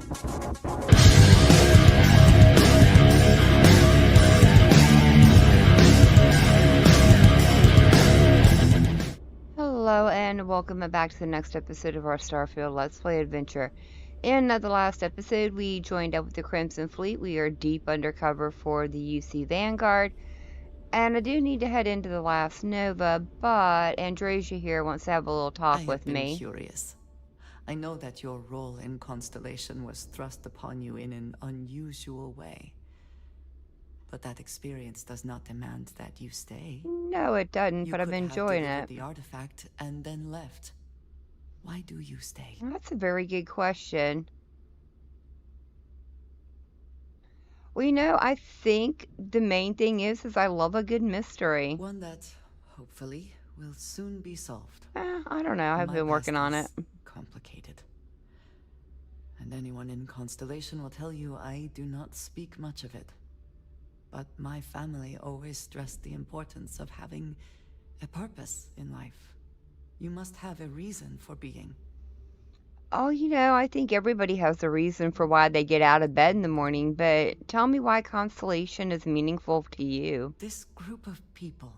Hello and welcome back to the next episode of our Starfield Let's Play adventure. In the last episode, we joined up with the Crimson Fleet. We are deep undercover for the UC Vanguard. And I do need to head into the last Nova, but Androsia here wants to have a little talk I with have been me. curious. I know that your role in Constellation was thrust upon you in an unusual way. But that experience does not demand that you stay. No, it doesn't, You but I'm could have enjoying delivered it. the artifact and then left. Why do you stay? That's a very good question. Well, you know, I think the main thing is I love a good mystery. One that, hopefully, will soon be solved. I don't know. I've My been working past on it. is complicated. And anyone in Constellation will tell you I do not speak much of it. But my family always stressed the importance of having a purpose in life. You must have a reason for being. Oh, you know, I think everybody has a reason for why they get out of bed in the morning, but tell me why Constellation is meaningful to you. This group of people,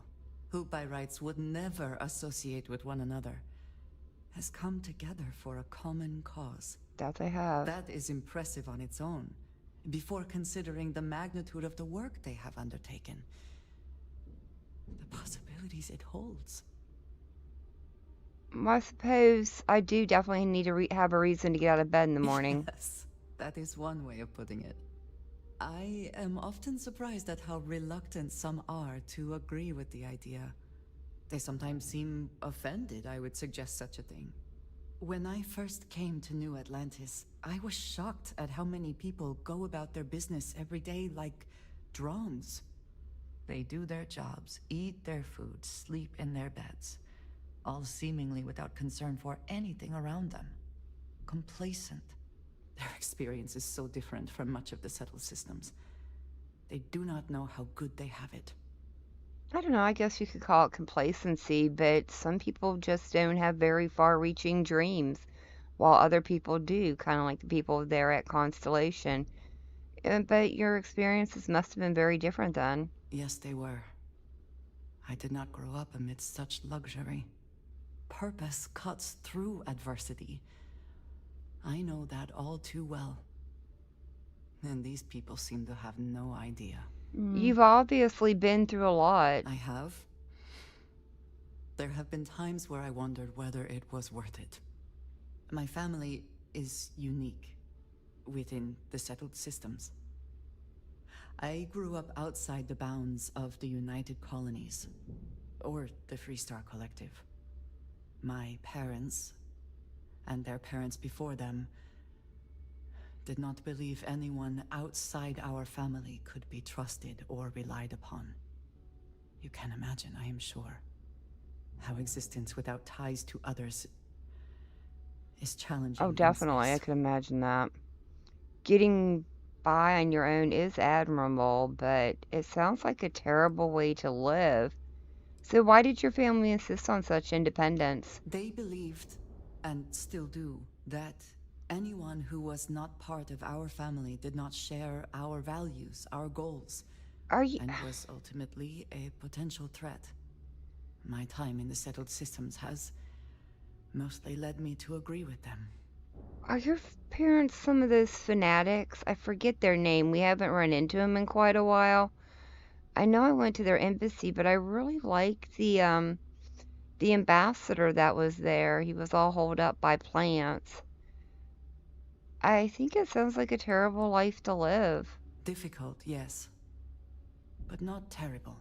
who by rights would never associate with one another, has come together for a common cause. That they have. That is impressive on its own, before considering the magnitude of the work they have undertaken. The possibilities it holds. I suppose I do definitely need to have a reason to get out of bed in the morning. Yes, that is one way of putting it. I am often surprised at how reluctant some are to agree with the idea. They sometimes seem offended I would suggest such a thing. When I first came to New Atlantis, I was shocked at how many people go about their business every day like drones. They do their jobs, eat their food, sleep in their beds, all seemingly without concern for anything around them. Complacent. Their experience is so different from much of the settled systems. They do not know how good they have it. I don't know, I guess you could call it complacency, but some people just don't have very far-reaching dreams, while other people do, kind of like the people there at Constellation. But your experiences must have been very different then. Yes, they were. I did not grow up amidst such luxury. Purpose cuts through adversity. I know that all too well. And these people seem to have no idea. You've obviously been through a lot. I have. There have been times where I wondered whether it was worth it. My family is unique within the settled systems. I grew up outside the bounds of the United Colonies, or the Freestar Collective. My parents, and their parents before them, did not believe anyone outside our family could be trusted or relied upon. You can imagine, I am sure, how existence without ties to others is challenging. Oh, definitely, I could imagine that. Getting by on your own is admirable, but it sounds like a terrible way to live. So why did your family insist on such independence? They believed, and still do, that anyone who was not part of our family did not share our values, our goals, Are you... and was ultimately a potential threat. My time in the settled systems has mostly led me to agree with them. Are your parents some of those fanatics? I forget their name. We haven't run into them in quite a while. I know I went to their embassy, but I really liked the ambassador that was there. He was all holed up by plants. I think it sounds like a terrible life to live. Difficult, yes, but not terrible.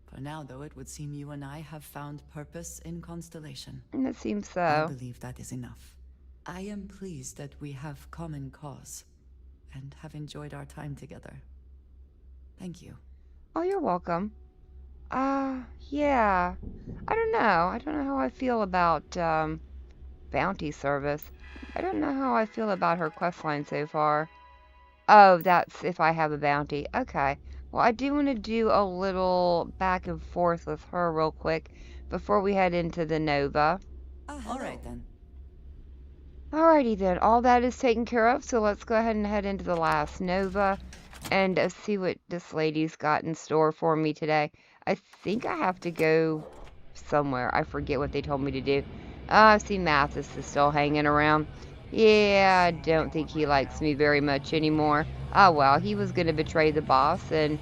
For now, though, it would seem you and I have found purpose in Constellation. And it seems I so. believe that is enough. I am pleased that we have common cause, and have enjoyed our time together. Thank you. Oh, you're welcome. Yeah. I don't know. I don't know how I feel about, bounty service. I don't know how I feel about her questline so far. Oh, that's if I have a bounty. Okay. Well, I do want to do a little back and forth with her real quick before we head into the Nova. All right, then. Alrighty then, all that is taken care of, so let's go ahead and head into the last Nova and see what this lady's got in store for me today. I think I have to go somewhere. I forget what they told me to do. I see Mathis is still hanging around. Yeah, I don't think he likes me very much anymore. Oh well, he was going to betray the boss, and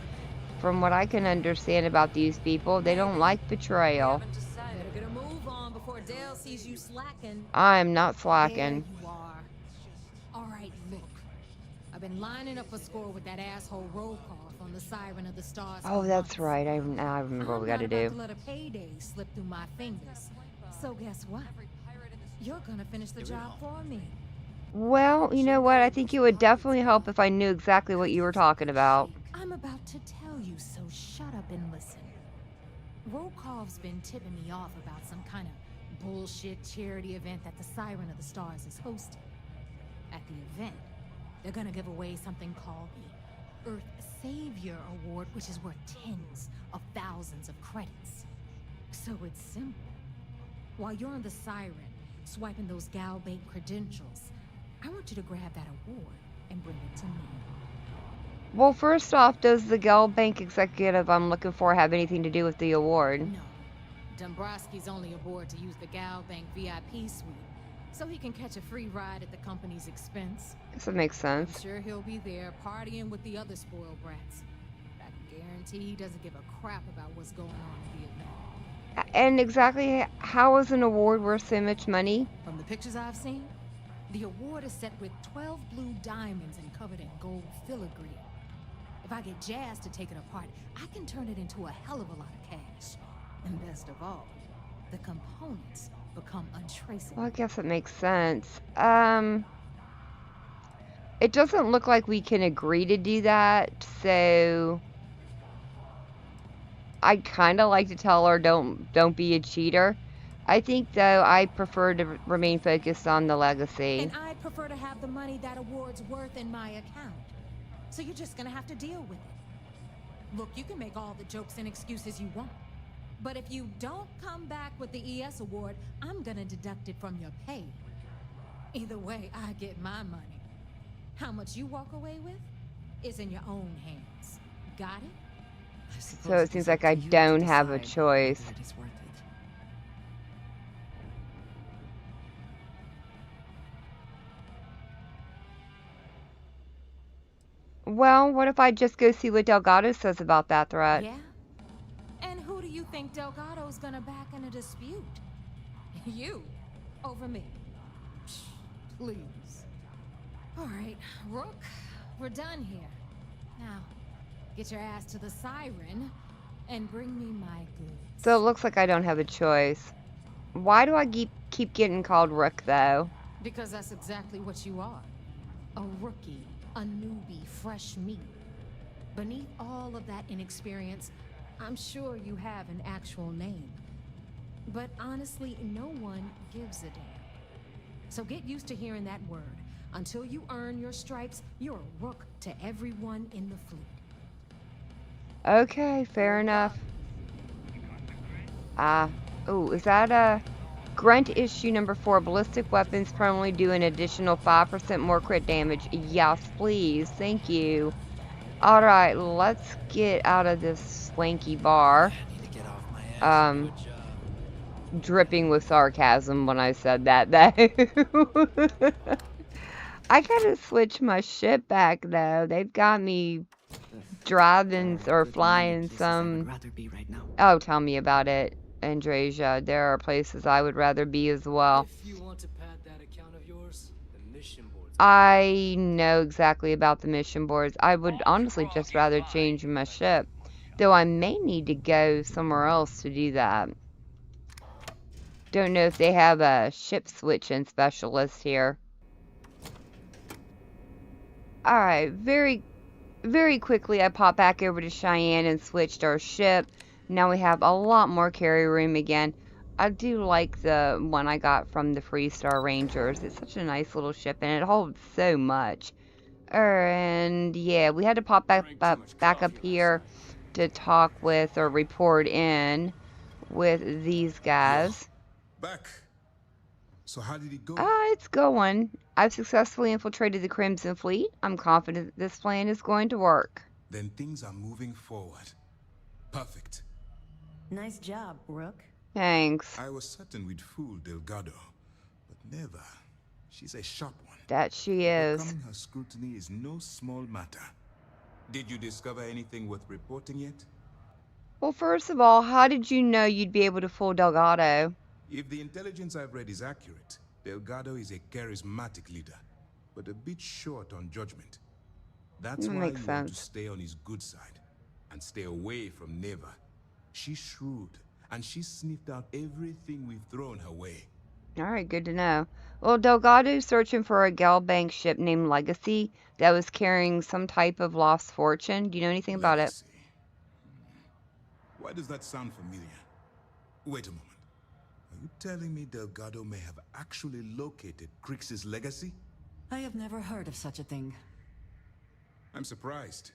from what I can understand about these people, they don't like betrayal. Better get a move on before Dale sees you slacking. I'm not There slacking. you are. All right, look. I've been lining up a score with that asshole roll call on the Siren of the Stars. Oh, for that's months. right. I remember what we got to I'm not about do. to let a payday slip through my fingers. So guess what? You're gonna finish the job for me. Well, you know what? I think it would definitely help if I knew exactly what you were talking about. I'm about to tell you, so shut up and listen. Rokov's been tipping me off about some kind of bullshit charity event that the Siren of the Stars is hosting. At the event, they're gonna give away something called the Earth Savior Award, which is worth tens of thousands of credits. So it's simple. While you're on the Siren, swiping those Galbank credentials, I want you to grab that award and bring it to me. Well, first off, does the Gel Bank executive I'm looking for have anything to do with the award? No. Dombrowski's only aboard to use the Galbank VIP suite, so he can catch a free ride at the company's expense. Guess that makes I'm sense. sure he'll be there partying with the other spoiled brats. I guarantee he doesn't give a crap about what's going on at the event. And exactly how is an award worth so much money? From the pictures I've seen, the award is set with 12 blue diamonds and covered in gold filigree. If I get Jazz to take it apart, I can turn it into a hell of a lot of cash. And best of all, the components become untraceable. Well, I guess it makes sense. It doesn't look like we can agree to do that, so I'd kind of like to tell her don't be a cheater. I think, though, I prefer to remain focused on the legacy. And I'd prefer to have the money that award's worth in my account. So you're just gonna have to deal with it. Look, you can make all the jokes and excuses you want. But if you don't come back with the ES award, I'm gonna deduct it from your pay. Either way, I get my money. How much you walk away with is in your own hands. Got it? So it seems like I don't have a choice. Well, what if I just go see what Delgado says about that threat? Yeah? And who do you think Delgado's gonna back in a dispute? You, over me. Psh, please. All right, Rook, we're done here. Now, get your ass to the Siren and bring me my goods. So it looks like I don't have a choice. Why do I keep getting called Rook, though? Because that's exactly what you are. A rookie, a newbie, fresh meat. Beneath all of that inexperience, I'm sure you have an actual name. But honestly, no one gives a damn. So get used to hearing that word. Until you earn your stripes, you're a rook to everyone in the fleet. Okay, fair enough. Oh, is that a Grunt issue number 4? Ballistic weapons permanently do an additional 5% more crit damage. Yes, please. Thank you. Alright, let's get out of this swanky bar. Dripping with sarcasm when I said that, though. I gotta switch my ship back, though. They've got me driving or flying some... Oh, tell me about it, Andresia. There are places I would rather be as well. If you want to pad that account of yours, the mission boards. I know exactly about the mission boards. I would honestly just rather change my ship, though I may need to go somewhere else to do that. Don't know if they have a ship switching specialist here. Alright, very quickly I popped back over to Cheyenne and switched our ship. Now we have a lot more carry room again. I do like the one I got from the Freestar Rangers. It's such a nice little ship and it holds so much. And yeah, we had to pop back up here to talk with or report in with these guys. Back. So how did it go? It's going. I've successfully infiltrated the Crimson Fleet. I'm confident this plan is going to work. Then things are moving forward. Perfect. Nice job, Rook. Thanks. I was certain we'd fool Delgado, but never. She's a sharp one. That she is. Overcoming her scrutiny is no small matter. Did you discover anything worth reporting yet? Well, first of all, how did you know you'd be able to fool Delgado? If the intelligence I've read is accurate, Delgado is a charismatic leader, but a bit short on judgment. That's That why makes you want to sense. stay on his good side and stay away from Neva. She's shrewd, and she's sniffed out everything we've thrown her way. Alright, good to know. Well, Delgado's searching for a Galbank ship named Legacy that was carrying some type of lost fortune. Do you know anything about it? Legacy. Why does that sound familiar? Wait a moment. Are you telling me Delgado may have actually located Crix's legacy? I have never heard of such a thing. I'm surprised.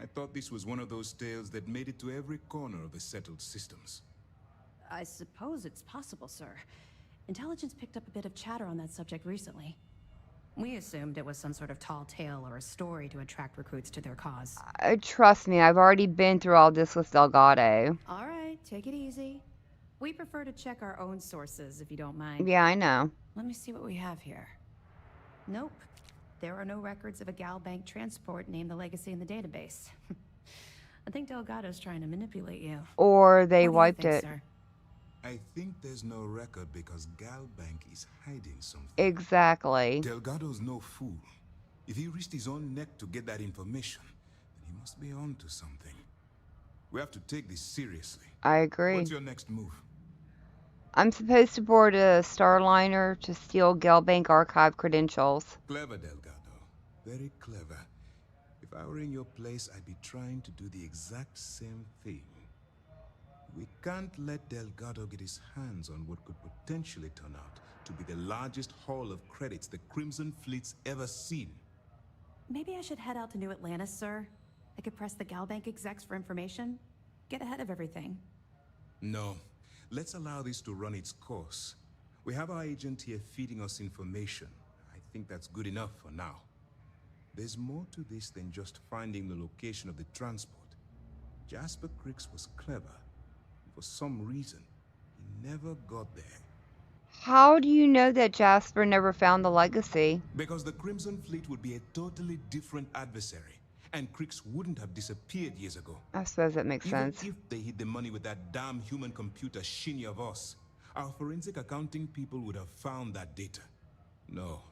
I thought this was one of those tales that made it to every corner of the settled systems. I suppose it's possible, sir. Intelligence picked up a bit of chatter on that subject recently. We assumed it was some sort of tall tale or a story to attract recruits to their cause. Trust me, I've already been through all this with Delgado. All right, take it easy. We prefer to check our own sources, if you don't mind. Yeah, I know. Let me see what we have here. Nope. There are no records of a Galbank transport named the Legacy in the database. I think Delgado's trying to manipulate you. Or they What do you wiped think, it. sir? I think there's no record because Galbank is hiding something. Exactly. Delgado's no fool. If he risked his own neck to get that information, then he must be onto something. We have to take this seriously. I agree. What's your next move? I'm supposed to board a Starliner to steal Galbank archive credentials. Clever, Delgado. Very clever. If I were in your place, I'd be trying to do the exact same thing. We can't let Delgado get his hands on what could potentially turn out to be the largest haul of credits the Crimson Fleet's ever seen. Maybe I should head out to New Atlantis, sir. I could press the Galbank execs for information. Get ahead of everything. No. Let's allow this to run its course. We have our agent here feeding us information. I think that's good enough for now. There's more to this than just finding the location of the transport. Jasper Crix was clever. For some reason, he never got there. How do you know that Jasper never found the legacy? Because the Crimson Fleet would be a totally different adversary, and Crix wouldn't have disappeared years ago. I suppose that makes Even sense. if they hid the money with that damn human computer Shinny of us, our forensic accounting people would have found that data. No.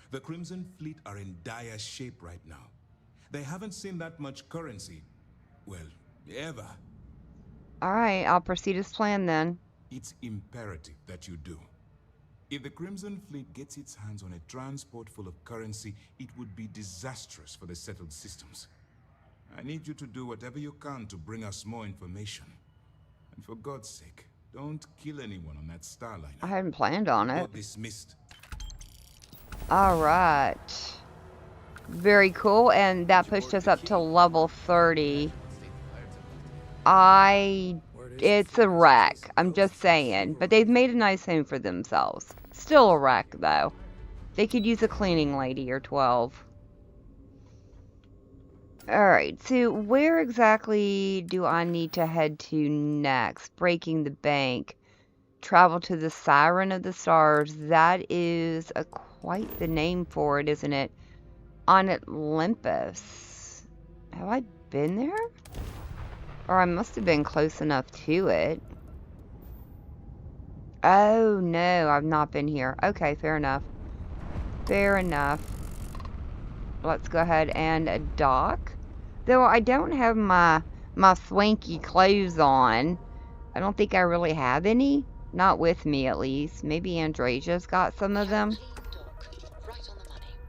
The Crimson Fleet are in dire shape right now. They haven't seen that much currency. Well, ever. Alright, I'll proceed as planned then. It's imperative that you do. If the Crimson Fleet gets its hands on a transport full of currency, it would be disastrous for the settled systems. I need you to do whatever you can to bring us more information. And for God's sake, don't kill anyone on that Starliner. I hadn't planned on it. You're dismissed. Alright. Very cool, and that pushed us up to level 30. It's a wreck, I'm just saying. But they've made a nice home for themselves. Still a wreck, though. They could use a cleaning lady or 12. Alright, so where exactly do I need to head to next? Breaking the bank. Travel to the Siren of the Stars. That is quite the name for it, isn't it? On Olympus. Have I been there? Or I must have been close enough to it. Oh, no, I've not been here. Okay, fair enough. Fair enough. Let's go ahead and dock. Though I don't have my swanky clothes on. I don't think I really have any. Not with me, at least. Maybe Andrasia's got some of them.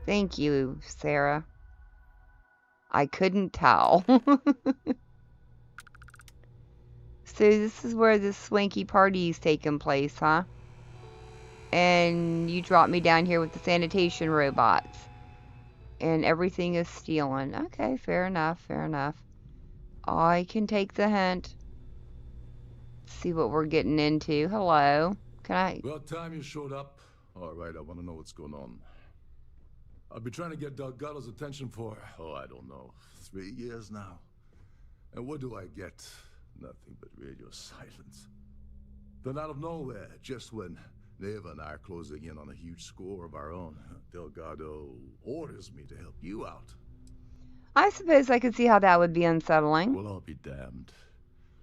Thank you, Sarah. I couldn't tell. So this is where this swanky party is taking place, huh? And you dropped me down here with the sanitation robots. And everything is stealing. Okay, fair enough, fair enough. I can take the hint. See what we're getting into. Hello. Can I... About time you showed up. All right, I want to know what's going on. I've been trying to get Delgado's attention for, I don't know, 3 years now. And what do I get? Nothing but radio silence. Then out of nowhere, just when Neva and I are closing in on a huge score of our own, Delgado orders me to help you out. I suppose I could see how that would be unsettling. Well, I'll be damned.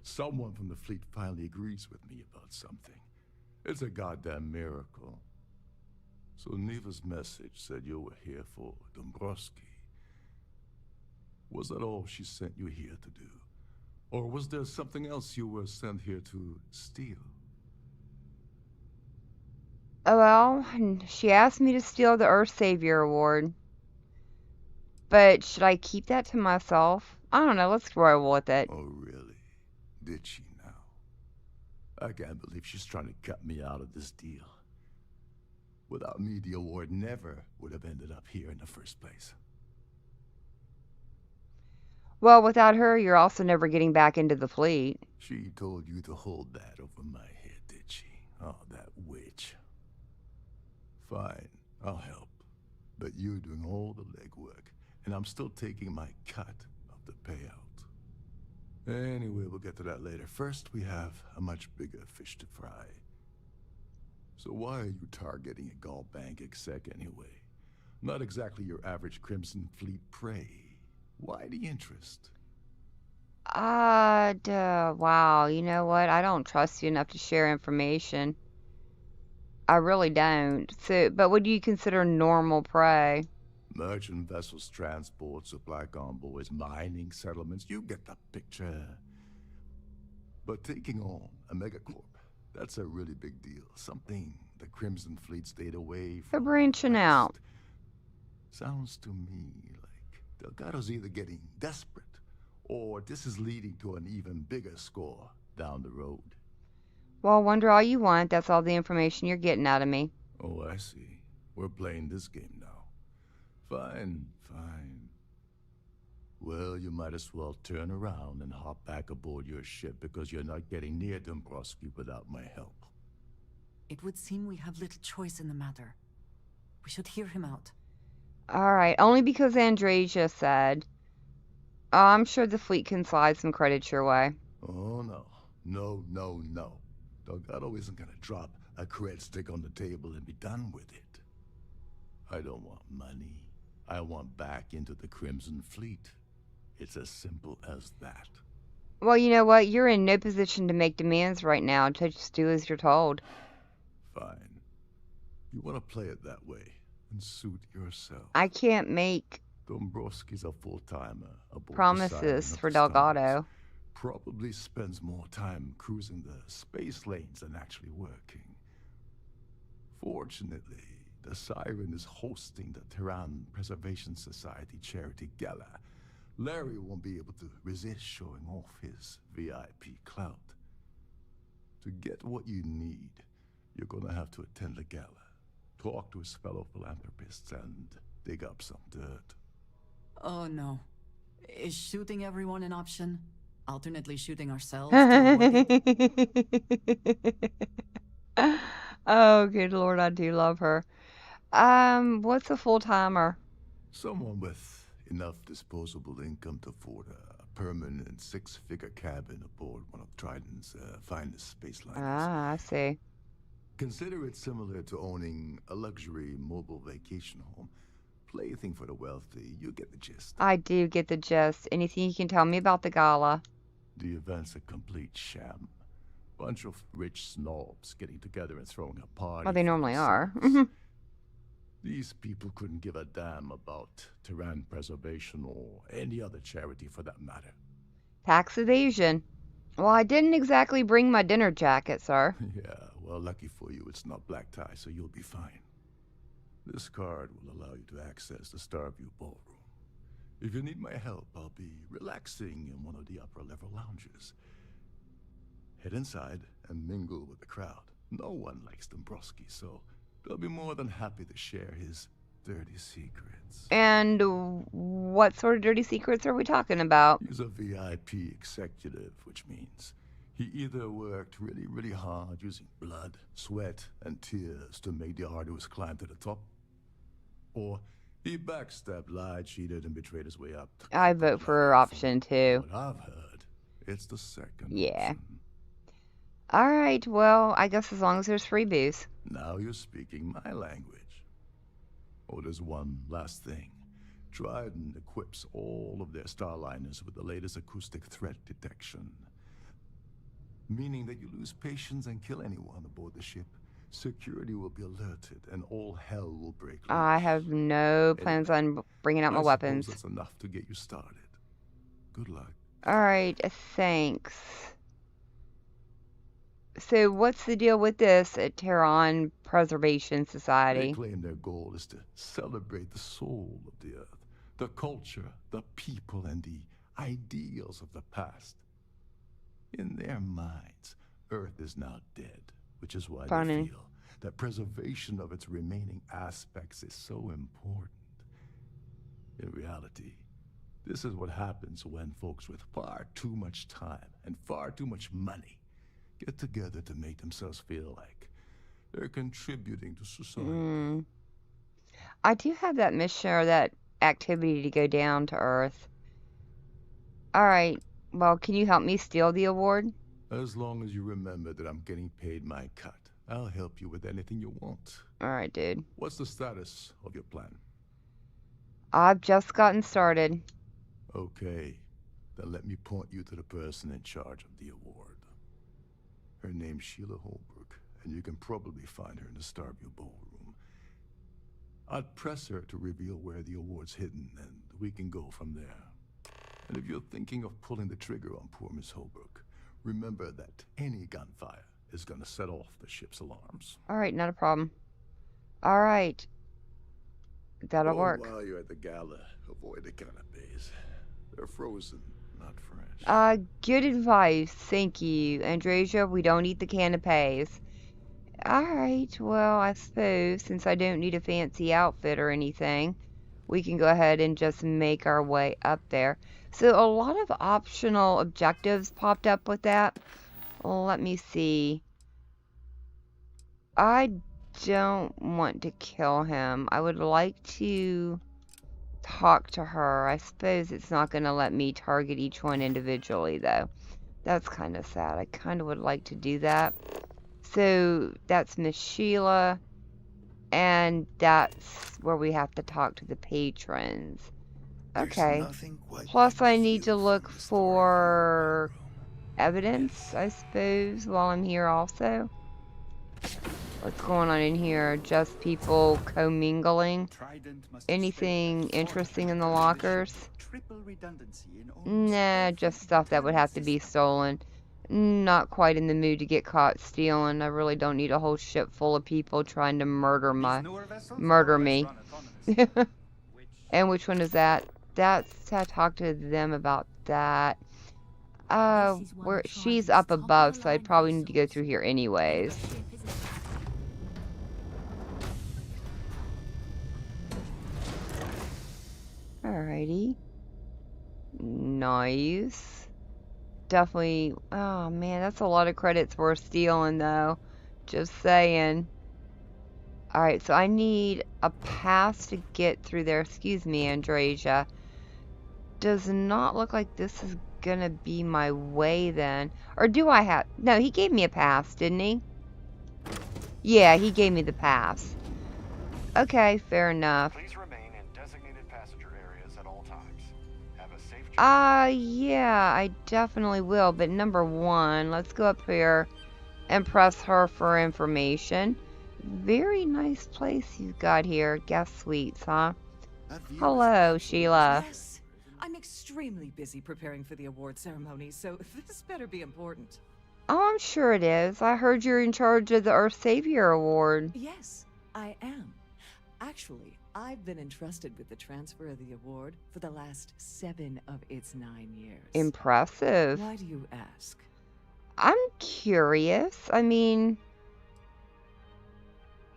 Someone from the fleet finally agrees with me about something. It's a goddamn miracle. So Neva's message said you were here for Dombrowski. Was that all she sent you here to do? Or was there something else you were sent here to steal? Oh, well, she asked me to steal the Earth Savior Award. But should I keep that to myself? I don't know, let's roll with it. Oh, really? Did she now? I can't believe she's trying to cut me out of this deal. Without me, the award never would have ended up here in the first place. Well, without her, you're also never getting back into the fleet. She told you to hold that over my head, did she? Oh, that witch. Fine, I'll help. But you're doing all the legwork, and I'm still taking my cut of the payout. Anyway, we'll get to that later. First, we have a much bigger fish to fry. So why are you targeting a Gallbank exec anyway? Not exactly your average Crimson Fleet prey. Why the interest? Wow, you know what? I don't trust you enough to share information. I really don't. So, but what do you consider normal prey? Merchant vessels, transport, supply convoys, mining settlements, you get the picture. But taking on a megacorp, that's a really big deal. Something the Crimson Fleet stayed away from. They're branching out. Sounds to me like Delgado's either getting desperate, or this is leading to an even bigger score down the road. Well, wonder all you want. That's all the information you're getting out of me. Oh, I see. We're playing this game now. Fine, fine. Well, you might as well turn around and hop back aboard your ship because you're not getting near Dombrowski without my help. It would seem we have little choice in the matter. We should hear him out. Alright, only because Andresia said. Oh, I'm sure the fleet can slide some credits your way. Oh, no. No, no, no. Delgado isn't gonna drop a cred stick on the table and be done with it. I don't want money. I want back into the Crimson Fleet. It's as simple as that. Well, you know what? You're in no position to make demands right now. Just do as you're told. Fine. You want to play it that way and suit yourself. I can't make Dombrowski's a full-timer aboard promises for Delgado. Probably spends more time cruising the space lanes than actually working. Fortunately, the Siren is hosting the Terran Preservation Society charity gala. Larry won't be able to resist showing off his VIP clout. To get what you need, you're gonna have to attend the gala, talk to his fellow philanthropists, and dig up some dirt. Oh no. Is shooting everyone an option? Alternately shooting ourselves to avoid it? Oh, good lord, I do love her. What's a full-timer? Someone with enough disposable income to afford a permanent six-figure cabin aboard one of Triton's finest space liners. Ah, I see. Consider it similar to owning a luxury mobile vacation home. Plaything for the wealthy, you get the gist. I do get the gist. Anything you can tell me about the gala? The event's a complete sham. Bunch of rich snobs getting together and throwing a party. Well, they normally are. These people couldn't give a damn about Terran preservation or any other charity for that matter. Tax evasion. Well, I didn't exactly bring my dinner jacket, sir. Yeah, well, lucky for you, it's not black tie, so you'll be fine. This card will allow you to access the Starview ballroom. If you need my help, I'll be relaxing in one of the upper-level lounges. Head inside and mingle with the crowd. No one likes Dombrowski, so they'll be more than happy to share his dirty secrets. And what sort of dirty secrets are we talking about? He's a VIP executive, which means He either worked really, really hard using blood, sweat, and tears to make the arduous climb to the top, or he backstabbed, lied, cheated, and betrayed his way up. I vote for option 2. What I've heard, it's the second Yeah. option. Alright, well, I guess as long as there's free booze. Now you're speaking my language. Oh, there's one last thing. Trident equips all of their starliners with the latest acoustic threat detection. Meaning that you lose patience and kill anyone aboard the ship, security will be alerted and all hell will break loose. I have no plans on bringing out my weapons. That's enough to get you started. Good luck. Alright, thanks. So what's the deal with this at Terran Preservation They Society? claim their goal is to celebrate the soul of the Earth, the culture, the people, and the ideals of the past. In their minds, Earth is now dead, which is why Funny. they feel that preservation of its remaining aspects is so important. In reality, this is what happens when folks with far too much time and far too much money get together to make themselves feel like they're contributing to society. I do have that mission or that activity to go down to Earth. Alright, well, can you help me steal the award? As long as you remember that I'm getting paid my cut, I'll help you with anything you want. Alright, dude. What's the status of your plan? I've just gotten started. Okay, then let me point you to the person in charge of the award. Her name's Sheila Holbrook, and you can probably find her in the Starfield ballroom. I'd press her to reveal where the award's hidden, and we can go from there. And if you're thinking of pulling the trigger on poor Miss Holbrook, remember that any gunfire is gonna set off the ship's alarms. Alright, not a problem. Alright. That'll work. While you're at the gala, avoid the canapes. They're frozen, not fresh. Good advice. Thank you, Andresia. We don't eat the canapes. Alright, well, I suppose since I don't need a fancy outfit or anything, we can go ahead and just make our way up there. So a lot of optional objectives popped up with that. Let me see. I don't want to kill him. I would like to talk to her. I suppose it's not going to let me target each one individually, though. That's kind of sad. I kind of would like to do that. So that's Miss Sheila, and that's where we have to talk to the patrons. Okay. Plus, I need to look for evidence, I suppose, while I'm here also. What's going on in here? Just people commingling? Anything interesting in the lockers? Nah, just stuff that would have to be stolen. Not quite in the mood to get caught stealing. I really don't need a whole ship full of people trying to murder me. And which one is that? That's, I talked to them about that. She's up above, so I'd probably need to go through here anyways. Alrighty. Nice. Definitely. Oh man, that's a lot of credits worth stealing though. Just saying. Alright, so I need a pass to get through there. Excuse me, Andresia. Does not look like this is gonna be my way then. Or do I have... No, he gave me a pass, didn't he? Yeah, he gave me the pass. Okay, fair enough. Please remain in designated passenger areas at all times. Have a safe journey. Yeah, I definitely will. But number one, let's go up here and press her for information. Very nice place you've got here. Guest suites, huh? Hello, Sheila. Yes, I'm extremely busy preparing for the award ceremony, so this better be important. Oh, I'm sure it is. I heard you're in charge of the Earth Savior Award. Yes, I am. Actually, I've been entrusted with the transfer of the award for the last 7 of its 9 years. Impressive. Why do you ask? I'm curious. I mean,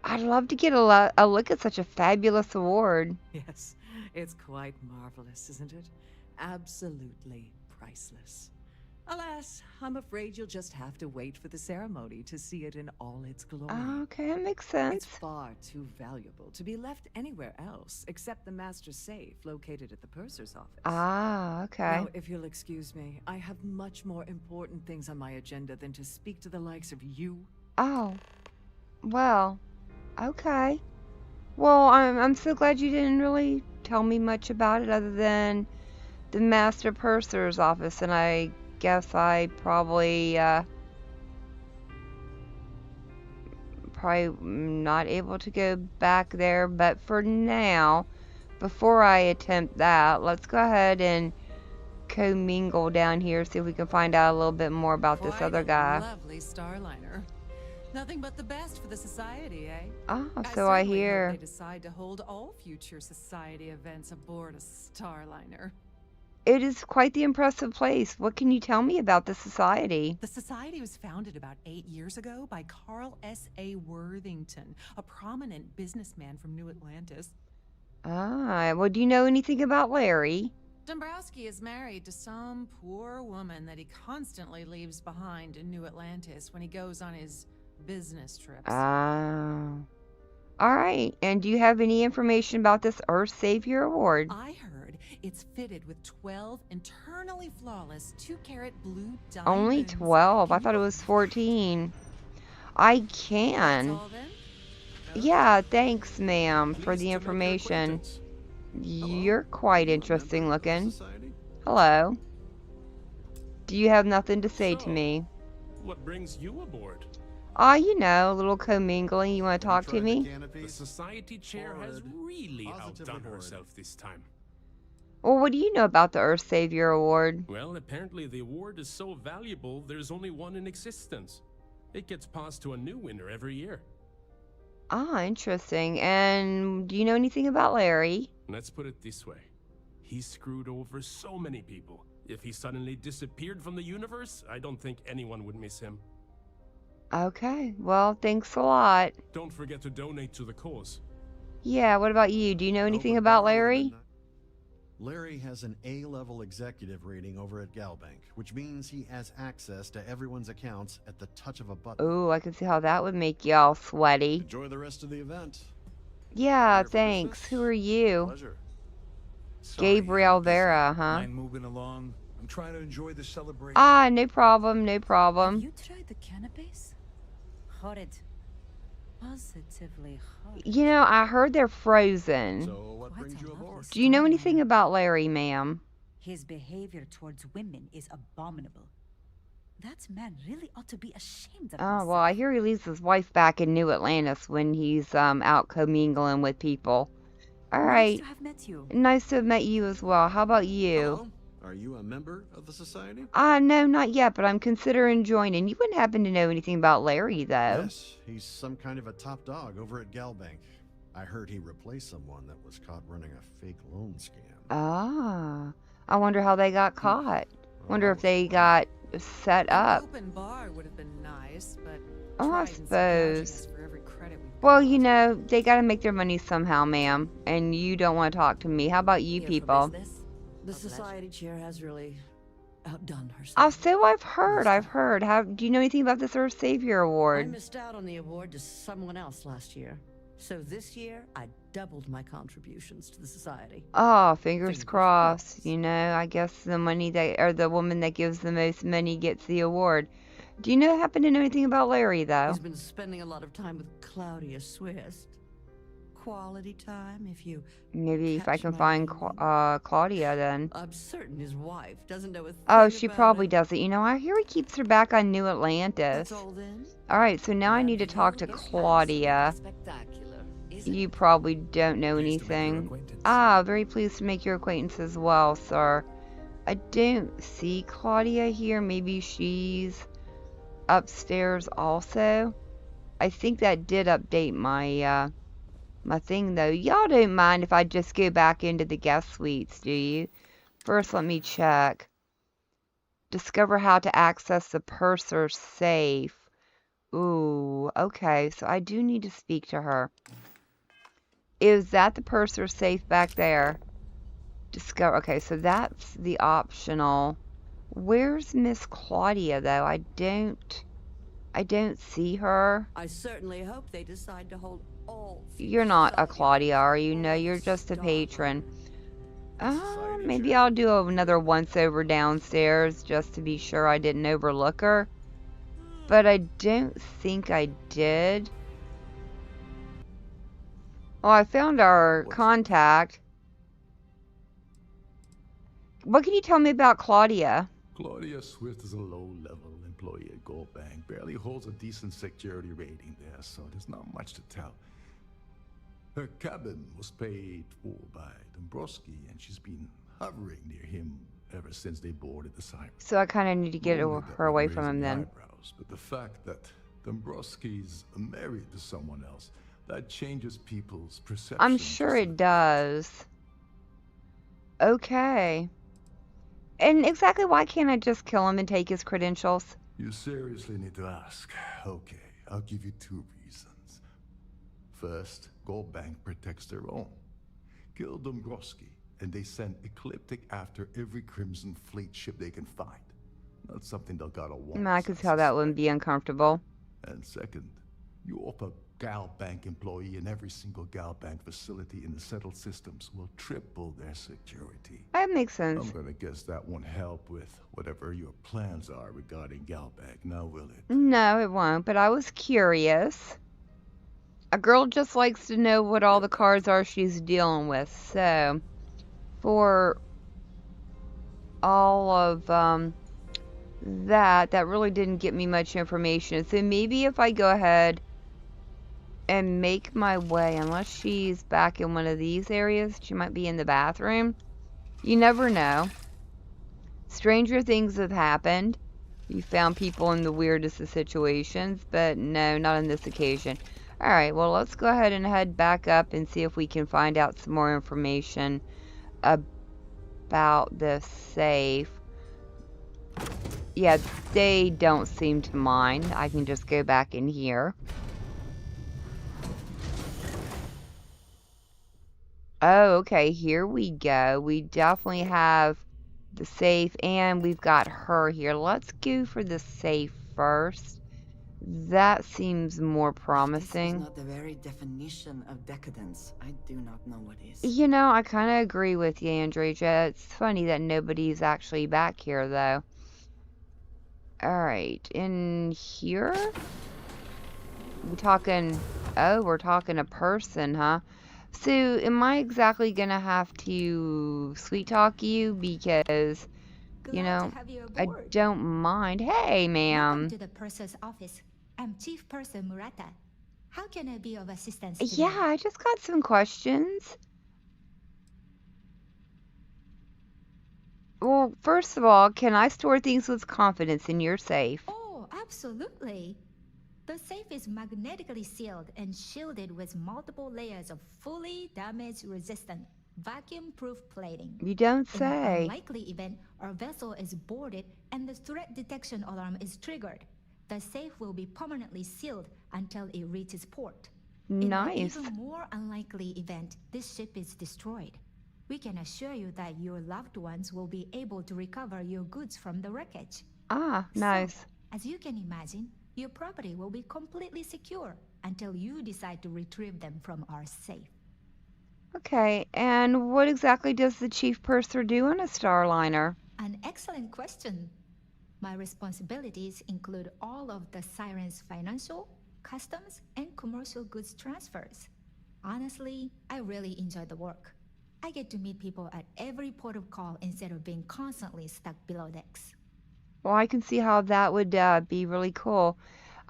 I'd love to get a look at such a fabulous award. Yes, it's quite marvelous, isn't it? Absolutely priceless. Alas, I'm afraid you'll just have to wait for the ceremony to see it in all its glory. Okay, that makes It's sense. far too valuable to be left anywhere else except the master safe located at the purser's office. Ah, okay. Now, if you'll excuse me, I have much more important things on my agenda than to speak to the likes of you. Oh, well, okay. Well, I'm so glad you didn't really tell me much about it other than the master purser's office, and I guess I probably not able to go back there, but for now, before I attempt that, let's go ahead and commingle down here, see if we can find out a little bit more about this Quite other a guy. Lovely starliner. Nothing but the best for the society, eh? Ah, so I certainly hope hear. they decide to hold all future society events aboard a starliner. It is quite the impressive place. What can you tell me about the society? The society was founded about 8 years ago by Carl S.A. Worthington, a prominent businessman from New Atlantis. Ah, well, do you know anything about Larry? Dombrowski is married to some poor woman that he constantly leaves behind in New Atlantis when he goes on his business trips. Ah. All right. And do you have any information about this Earth Savior Award? I heard it's fitted with 12 internally flawless 2-carat blue diamonds. Only 12. I thought it was 14. I That's can. all then? Yeah, thanks, ma'am, for Pleased the to make your information. acquaintance. Hello? You're quite You a interesting member of the looking. society? Hello. Do you have nothing to say to So, me? What brings you aboard? Ah, you know, a little commingling. You want to talk to Tried the me? The canopies? society chair has Horrid. really Positively outdone horrid. herself this time. Well, what do you know about the Earth Savior Award? Well, apparently the award is so valuable there's only one in existence. It gets passed to a new winner every year. Ah, interesting. And do you know anything about Larry? Let's put it this way. He screwed over so many people. If he suddenly disappeared from the universe, I don't think anyone would miss him. Okay, well, thanks a lot. Don't forget to donate to the cause. Yeah, what about you? Do you know anything Open about bar would've Larry? been ni- Larry has an A-level executive rating over at Galbank, which means he has access to everyone's accounts at the touch of a button. Ooh, I can see how that would make you all sweaty. Enjoy the rest of the event. Yeah, Here for thanks. business? Who are you? Pleasure. Gabriel Vera, huh? Mind moving along? I'm trying to enjoy the celebration. Ah, no problem, no Have problem. you tried the cannabis? Horrid. Positively horrid. You know, I heard they're frozen. So what Quite brings a you lovely aboard? Do you know starliner. anything about Larry, ma'am? His behavior towards women is abominable. That man really ought to be ashamed of Oh, himself. well, I hear he leaves his wife back in New Atlantis when he's out commingling with people. All Nice right. to have met you. Nice to have met you as well. How about you? Hello? Are you a member of the society? No, not yet, but I'm considering joining. You wouldn't happen to know anything about Larry, though. Yes, he's some kind of a top dog over at Galbank. I heard he replaced someone that was caught running a fake loan scam. Ah, I wonder how they got caught. Wonder if Oh, they wow. got set An up. open bar would have been nice, but Oh, I Trident's gouging suppose. us for every credit we've Well, got. you know, they gotta make their money somehow, ma'am. And you don't want to talk to me. How about you Here for people? business? The A pleasure. society chair has really outdone herself. Oh, so I've heard. How do you know anything about this Earth Savior I Award? missed out on the award to someone else last year. So this year, I doubled my contributions to the society. Oh, fingers Fingers crossed. crossed. You know, I guess the money that, or the woman that gives the most money gets the award. Do you happen to know anything about Larry, though? He's been spending a lot of time with Claudia Swist. Quality time, if you... Maybe if I catch can my find meaning. Claudia, then. I'm certain his wife doesn't know a thing Oh, she about probably it. doesn't. You know, I hear he keeps her back on New Atlantis. That's all then? All right, so now I That need to talk to view is Claudia. absolutely spectacular, isn't You it? probably don't know Pleased to make your anything. acquaintance. Ah, very pleased to make your acquaintance as well, sir. I don't see Claudia here. Maybe she's upstairs also. I think that did update my my thing though. Y'all don't mind if I just go back into the guest suites, do you? First, let me check. Discover how to access the purser safe. Ooh, okay. So I do need to speak to her. Is that the purser safe back there? Discover. Okay, so that's the optional. Where's Miss Claudia, though? I don't see her. I certainly hope they decide to hold all You're future not a Starfield Claudia, events are you? on No, the you're just a Starline. patron. Society Maybe chair. I'll do another once-over downstairs just to be sure I didn't overlook her. But I don't think I did. Oh, I found our What's- contact. What can you tell me about Claudia? Claudia Swift is a low-level employee at Gold Bank. Barely holds a decent security rating there, so there's not much to tell. Her cabin was paid for by Dombrowski, and she's been hovering near him ever since they boarded the Siren. So I kind of need to get Normally that her would away raise from him any then. eyebrows, but the fact that Dombrowski's married to someone else, that changes people's perception. I'm sure just a it bit. does. Okay. And exactly why can't I just kill him and take his credentials? You seriously need to ask. Okay, I'll give you 2 reasons. First, Gold Bank protects their own. Kill Dombrowski, and they send Ecliptic after every Crimson Fleet ship they can find. Not something they'll gotta want. I could tell that wouldn't be uncomfortable. And second, you offer Gal Bank employee in every single Gal Bank facility in the settled systems will triple their security. That makes I'm sense. gonna guess that won't help with whatever your plans are regarding Gal Bank, now will it? No, it won't, but I was curious. A girl just likes to know what all the cards are she's dealing with. So, for all of that really didn't get me much information. So maybe if I go ahead and make my way, unless she's back in one of these areas, she might be in the bathroom. You never know. Stranger things have happened. You found people in the weirdest of situations, but no, not on this occasion. Alright, well, let's go ahead and head back up and see if we can find out some more information about the safe. Yeah, they don't seem to mind. I can just go back in here. Oh, okay, here we go. We definitely have the safe, and we've got her here. Let's go for the safe first. That seems more This promising. is not the very definition of decadence. I do not know what is. You know, I kind of agree with you, Andreja. It's funny that nobody's actually back here, though. Alright, in here? We're talking a person, huh? So, am I exactly gonna have to sweet talk you? Because, you know, I don't mind. Hey, Welcome ma'am. to the purser's office. I'm Chief Purser Murata. How can I be of assistance today? Yeah, I just got some questions. Well, first of all, can I store things with confidence in your safe? Oh, absolutely. The safe is magnetically sealed and shielded with multiple layers of fully damage-resistant, vacuum-proof plating. You don't In an say. unlikely event, our vessel is boarded and the threat detection alarm is triggered. The safe will be permanently sealed until it reaches port. In Nice. an even more unlikely event, this ship is destroyed. We can assure you that your loved ones will be able to recover your goods from the wreckage. Ah, So, nice. as you can imagine, your property will be completely secure until you decide to retrieve them from our safe. Okay, and what exactly does the chief purser do on a Starliner? An excellent question. My responsibilities include all of the Siren's financial, customs, and commercial goods transfers. Honestly, I really enjoy the work. I get to meet people at every port of call instead of being constantly stuck below decks. Well, I can see how that would be really cool.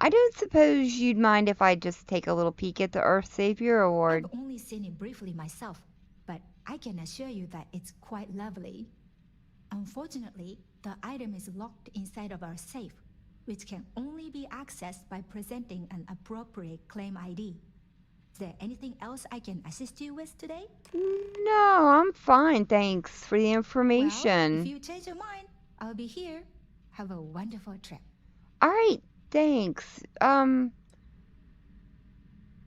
I don't suppose you'd mind if I just take a little peek at the Earth Savior Award. I've only seen it briefly myself, but I can assure you that it's quite lovely. Unfortunately, the item is locked inside of our safe, which can only be accessed by presenting an appropriate claim ID. Is there anything else I can assist you with today? No, I'm fine, thanks for the Well, information. if you change your mind, I'll be here. Have a wonderful trip. All right, thanks. All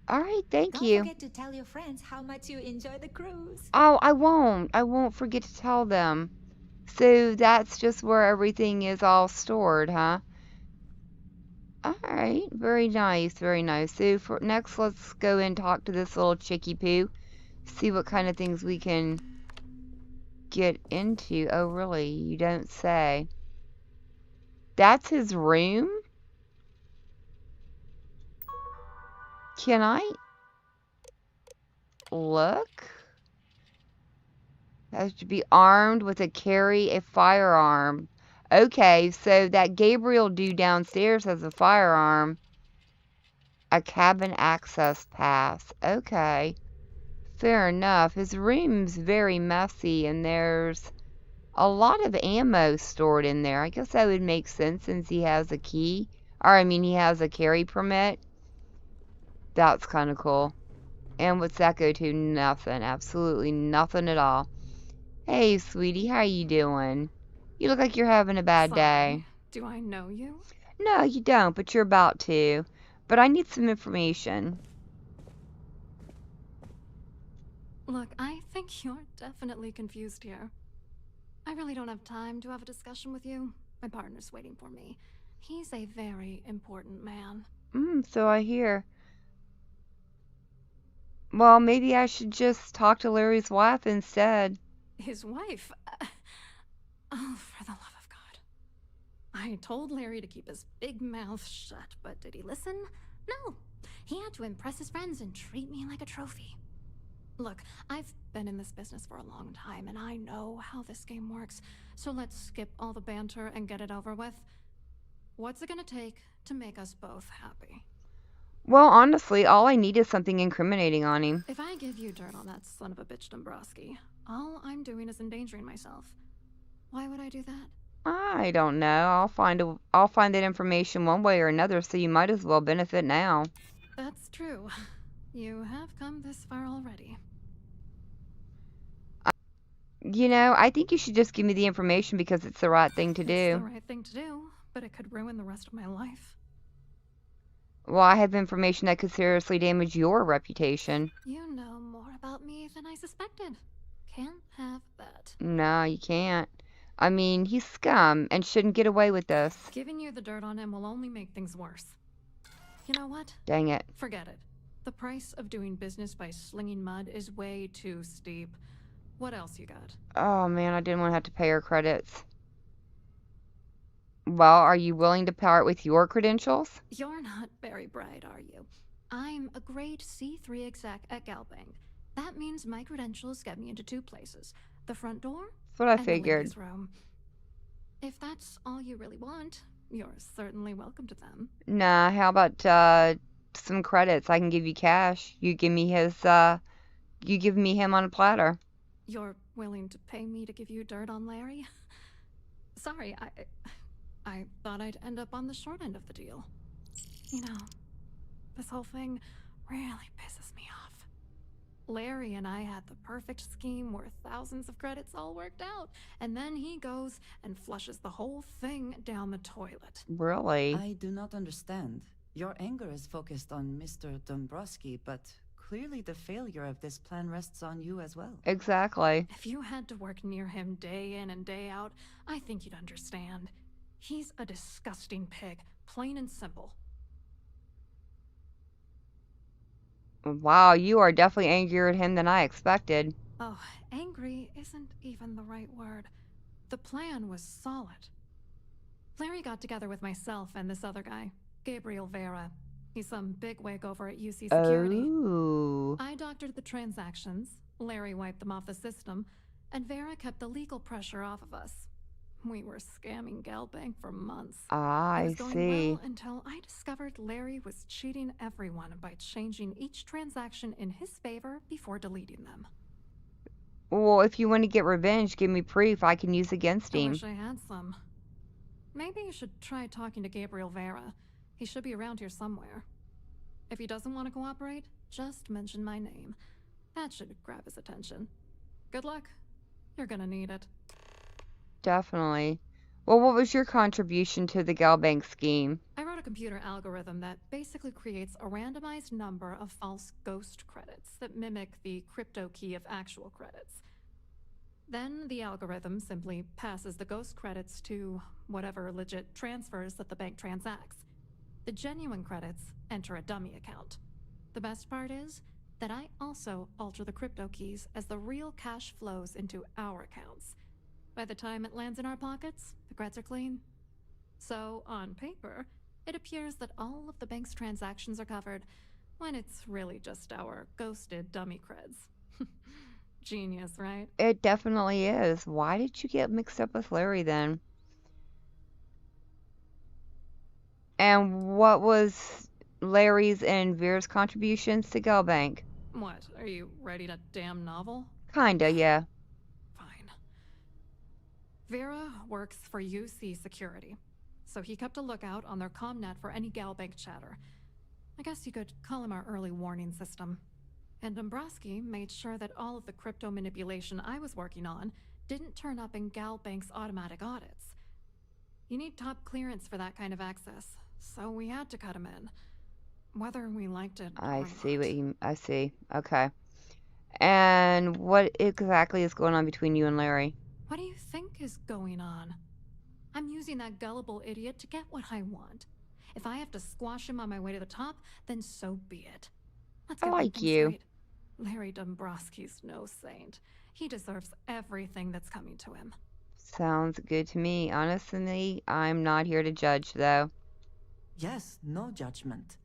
right, thank Don't you. forget to tell your friends how much you enjoy the cruise. Oh, I won't. I won't forget to tell them. So that's just where everything is all stored, huh? Alright, very nice, very nice. So for next, let's go and talk to this little chickie poo. See what kind of things we can get into. Oh, really? You don't say. That's his room? Can I look? Has to be armed with carry a firearm. Okay, so that Gabriel dude downstairs has a firearm. A cabin access pass. Okay. Fair enough. His room's very messy and there's a lot of ammo stored in there. I guess that would make sense since he has a key. Or, I mean, he has a carry permit. That's kind of cool. And what's that go to? Nothing. Absolutely nothing at all. Hey, sweetie, how you doing? You look like you're having a bad day. Do I know you? No, you don't, but you're about to. But I need some information. Look, I think you're definitely confused here. I really don't have time to have a discussion with you. My partner's waiting for me. He's a very important man. So I hear. Well, maybe I should just talk to Larry's wife instead. His wife? Oh, for the love of God. I told Larry to keep his big mouth shut, but did he listen? No. He had to impress his friends and treat me like a trophy. Look, I've been in this business for a long time, and I know how this game works, so let's skip all the banter and get it over with. What's it gonna take to make us both happy? Well, honestly, all I need is something incriminating on him. If I give you dirt on that son of a bitch Dombrowski, all I'm doing is endangering myself. Why would I do that? I don't know. I'll find that information one way or another, so you might as well benefit now. That's true. You have come this far already. You know, I think you should just give me the information because it's the right thing to do. It's the right thing to do, but it could ruin the rest of my life. Well, I have information that could seriously damage your reputation. You know more about me than I suspected. Can't have that. No, you can't. I mean, he's scum and shouldn't get away with this. Giving you the dirt on him will only make things worse. You know what? Dang it. Forget it. The price of doing business by slinging mud is way too steep. What else you got? Oh, man, I didn't want to have to pay her credits. Well, are you willing to part with your credentials? You're not very bright, are you? I'm a grade C3 exec at Galbank. That means my credentials get me into two places. The front door That's what I and figured. the ladies' room. If that's all you really want, you're certainly welcome to them. Nah, how about some credits? I can give you cash. You give me you give me him on a platter. You're willing to pay me to give you dirt on Larry? Sorry, I thought I'd end up on the short end of the deal. You know, this whole thing really pisses me off. Larry and I had the perfect scheme where thousands of credits all worked out, and then he goes and flushes the whole thing down the toilet. Really? I do not understand. Your anger is focused on Mr. Dombrowski, but clearly the failure of this plan rests on you as well. Exactly. If you had to work near him day in and day out, I think you'd understand. He's a disgusting pig, plain and simple. Wow, you are definitely angrier at him than I expected. Oh, angry isn't even the right word. The plan was solid. Larry got together with myself and this other guy, Gabriel Vera. He's some bigwig over at UC Security. Oh. I doctored the transactions, Larry wiped them off the system, and Vera kept the legal pressure off of us. We were scamming Galbank for months. I It was going see. well until I discovered Larry was cheating everyone by changing each transaction in his favor before deleting them. Well, if you want to get revenge, give me proof I can use against I him. wish I had some. Maybe you should try talking to Gabriel Vera. He should be around here somewhere. If he doesn't want to cooperate, just mention my name. That should grab his attention. Good luck. You're gonna need it. Definitely. Well, what was your contribution to the Galbank scheme? I wrote a computer algorithm that basically creates a randomized number of false ghost credits that mimic the crypto key of actual credits. Then the algorithm simply passes the ghost credits to whatever legit transfers that the bank transacts. The genuine credits enter a dummy account. The best part is that I also alter the crypto keys as the real cash flows into our accounts. By the time it lands in our pockets, the creds are clean. So, on paper, it appears that all of the bank's transactions are covered, when it's really just our ghosted dummy creds. Genius, right? It definitely is. Why did you get mixed up with Larry then? And what was Larry's and Vera's contributions to Galbank? What, are you writing a damn novel? Kinda, yeah. Fine. Vera works for UC Security, so he kept a lookout on their comnet for any Galbank chatter. I guess you could call him our early warning system. And Dombrowski made sure that all of the crypto manipulation I was working on didn't turn up in Galbank's automatic audits. You need top clearance for that kind of access, so we had to cut him in. Whether we liked it or I see not. I see. Okay. And what exactly is going on between you and Larry? What do you think is going on? I'm using that gullible idiot to get what I want. If I have to squash him on my way to the top, then so be it. Let's I get one like thing you. straight. Larry Dombrowski's no saint. He deserves everything that's coming to him. Sounds good to me. Honestly, I'm not here to judge, though. Yes, no judgment.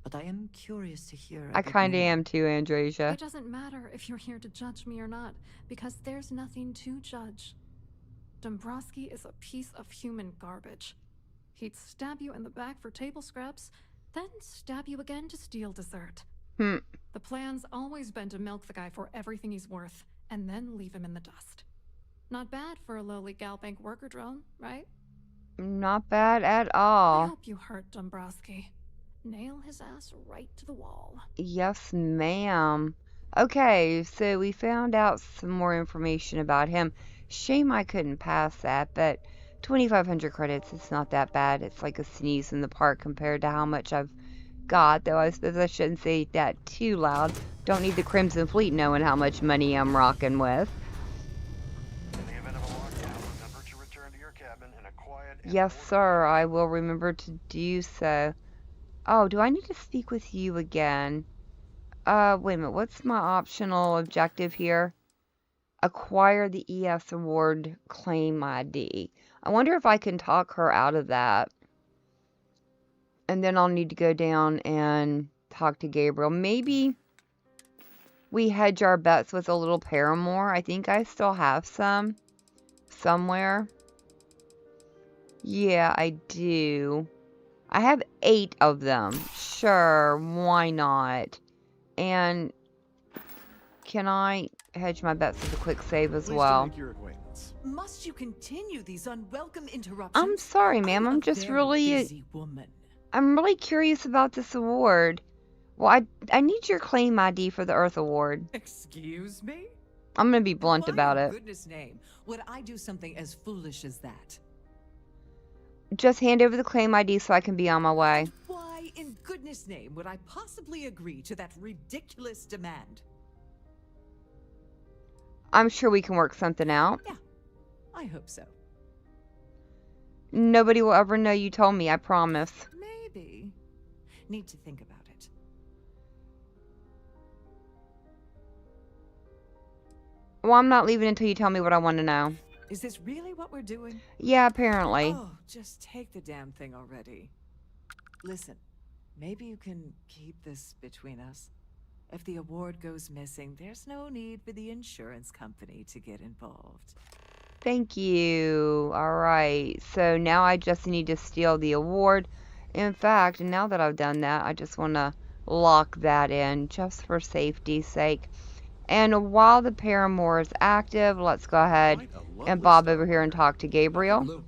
But I am curious to hear a I bit kinda more. am too, Andresia. It doesn't matter if you're here to judge me or not, because there's nothing to judge. Dombrowski is a piece of human garbage. He'd stab you in the back for table scraps, then stab you again to steal dessert. The plan's always been to milk the guy for everything he's worth, and then leave him in the dust. Not bad for a lowly Galbank worker drone, right? Not bad at I all. hope you hurt Dombrowski. Nail his ass right to the wall. Yes, ma'am. Okay, so we found out some more information about him. Shame I couldn't pass that, but 2,500 credits, it's not that bad. It's like a sneeze in the park compared to how much I've got, though I suppose I shouldn't say that too loud. Don't need the Crimson Fleet knowing how much money I'm rocking with. In the event of a lockdown, remember to return to your cabin in a quiet and Yes, sir, I will remember to do so. Oh, do I need to speak with you again? Wait a minute, what's my optional objective here? Acquire the ES Award claim ID. I wonder if I can talk her out of that. And then I'll need to go down and talk to Gabriel. Maybe we hedge our bets with a little Paramore. I think I still have some somewhere. Yeah, I do. I have 8 of them. Sure, why not? And can I hedge my bets with a quick save as well? Must you continue these unwelcome interruptions? I'm sorry, ma'am. I'm just really busy woman. I'm really curious about this award. Well, I need your claim ID for the Earth Award. Excuse me? I'm gonna be blunt Why about in it. goodness name would I do something as foolish as that? Just hand over the claim ID so I can be on my way. Why in goodness name would I possibly agree to that ridiculous demand? I'm sure we can work something out. Yeah, I hope so. Nobody will ever know you told me, I promise. Maybe. Need to think about it. Well, I'm not leaving until you tell me what I want to know. Is this really what we're doing? Yeah, apparently. Oh, just take the damn thing already. Listen, maybe you can keep this between us. If the award goes missing, there's no need for the insurance company to get involved. Thank you. Alright, so now I just need to steal the award. In fact, now that I've done that, I just want to lock that in just for safety's sake. And while the Paramore is active, let's go ahead and bob over here and talk to Gabriel.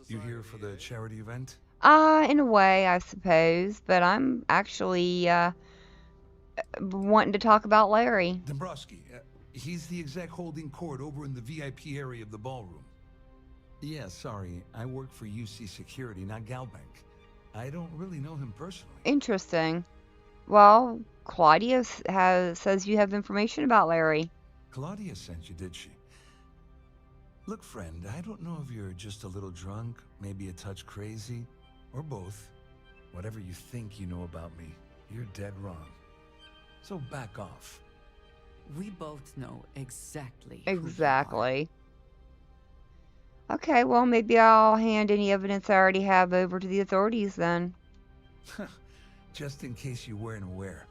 You here for the charity event? In a way, I suppose, but I'm actually wanting to talk about Larry. Dombrowski, he's the exec holding court over in the VIP area of the ballroom. Yeah, sorry, I work for UC Security, not Galbank. I don't really know him personally. Interesting. Well, Claudia says you have information about Larry. Claudia sent you, did she? Look, friend, I don't know if you're just a little drunk, maybe a touch crazy, or both. Whatever you think you know about me, you're dead wrong. So back off. We both know exactly. Exactly. Okay, well, maybe I'll hand any evidence I already have over to the authorities then. Just in case you weren't aware,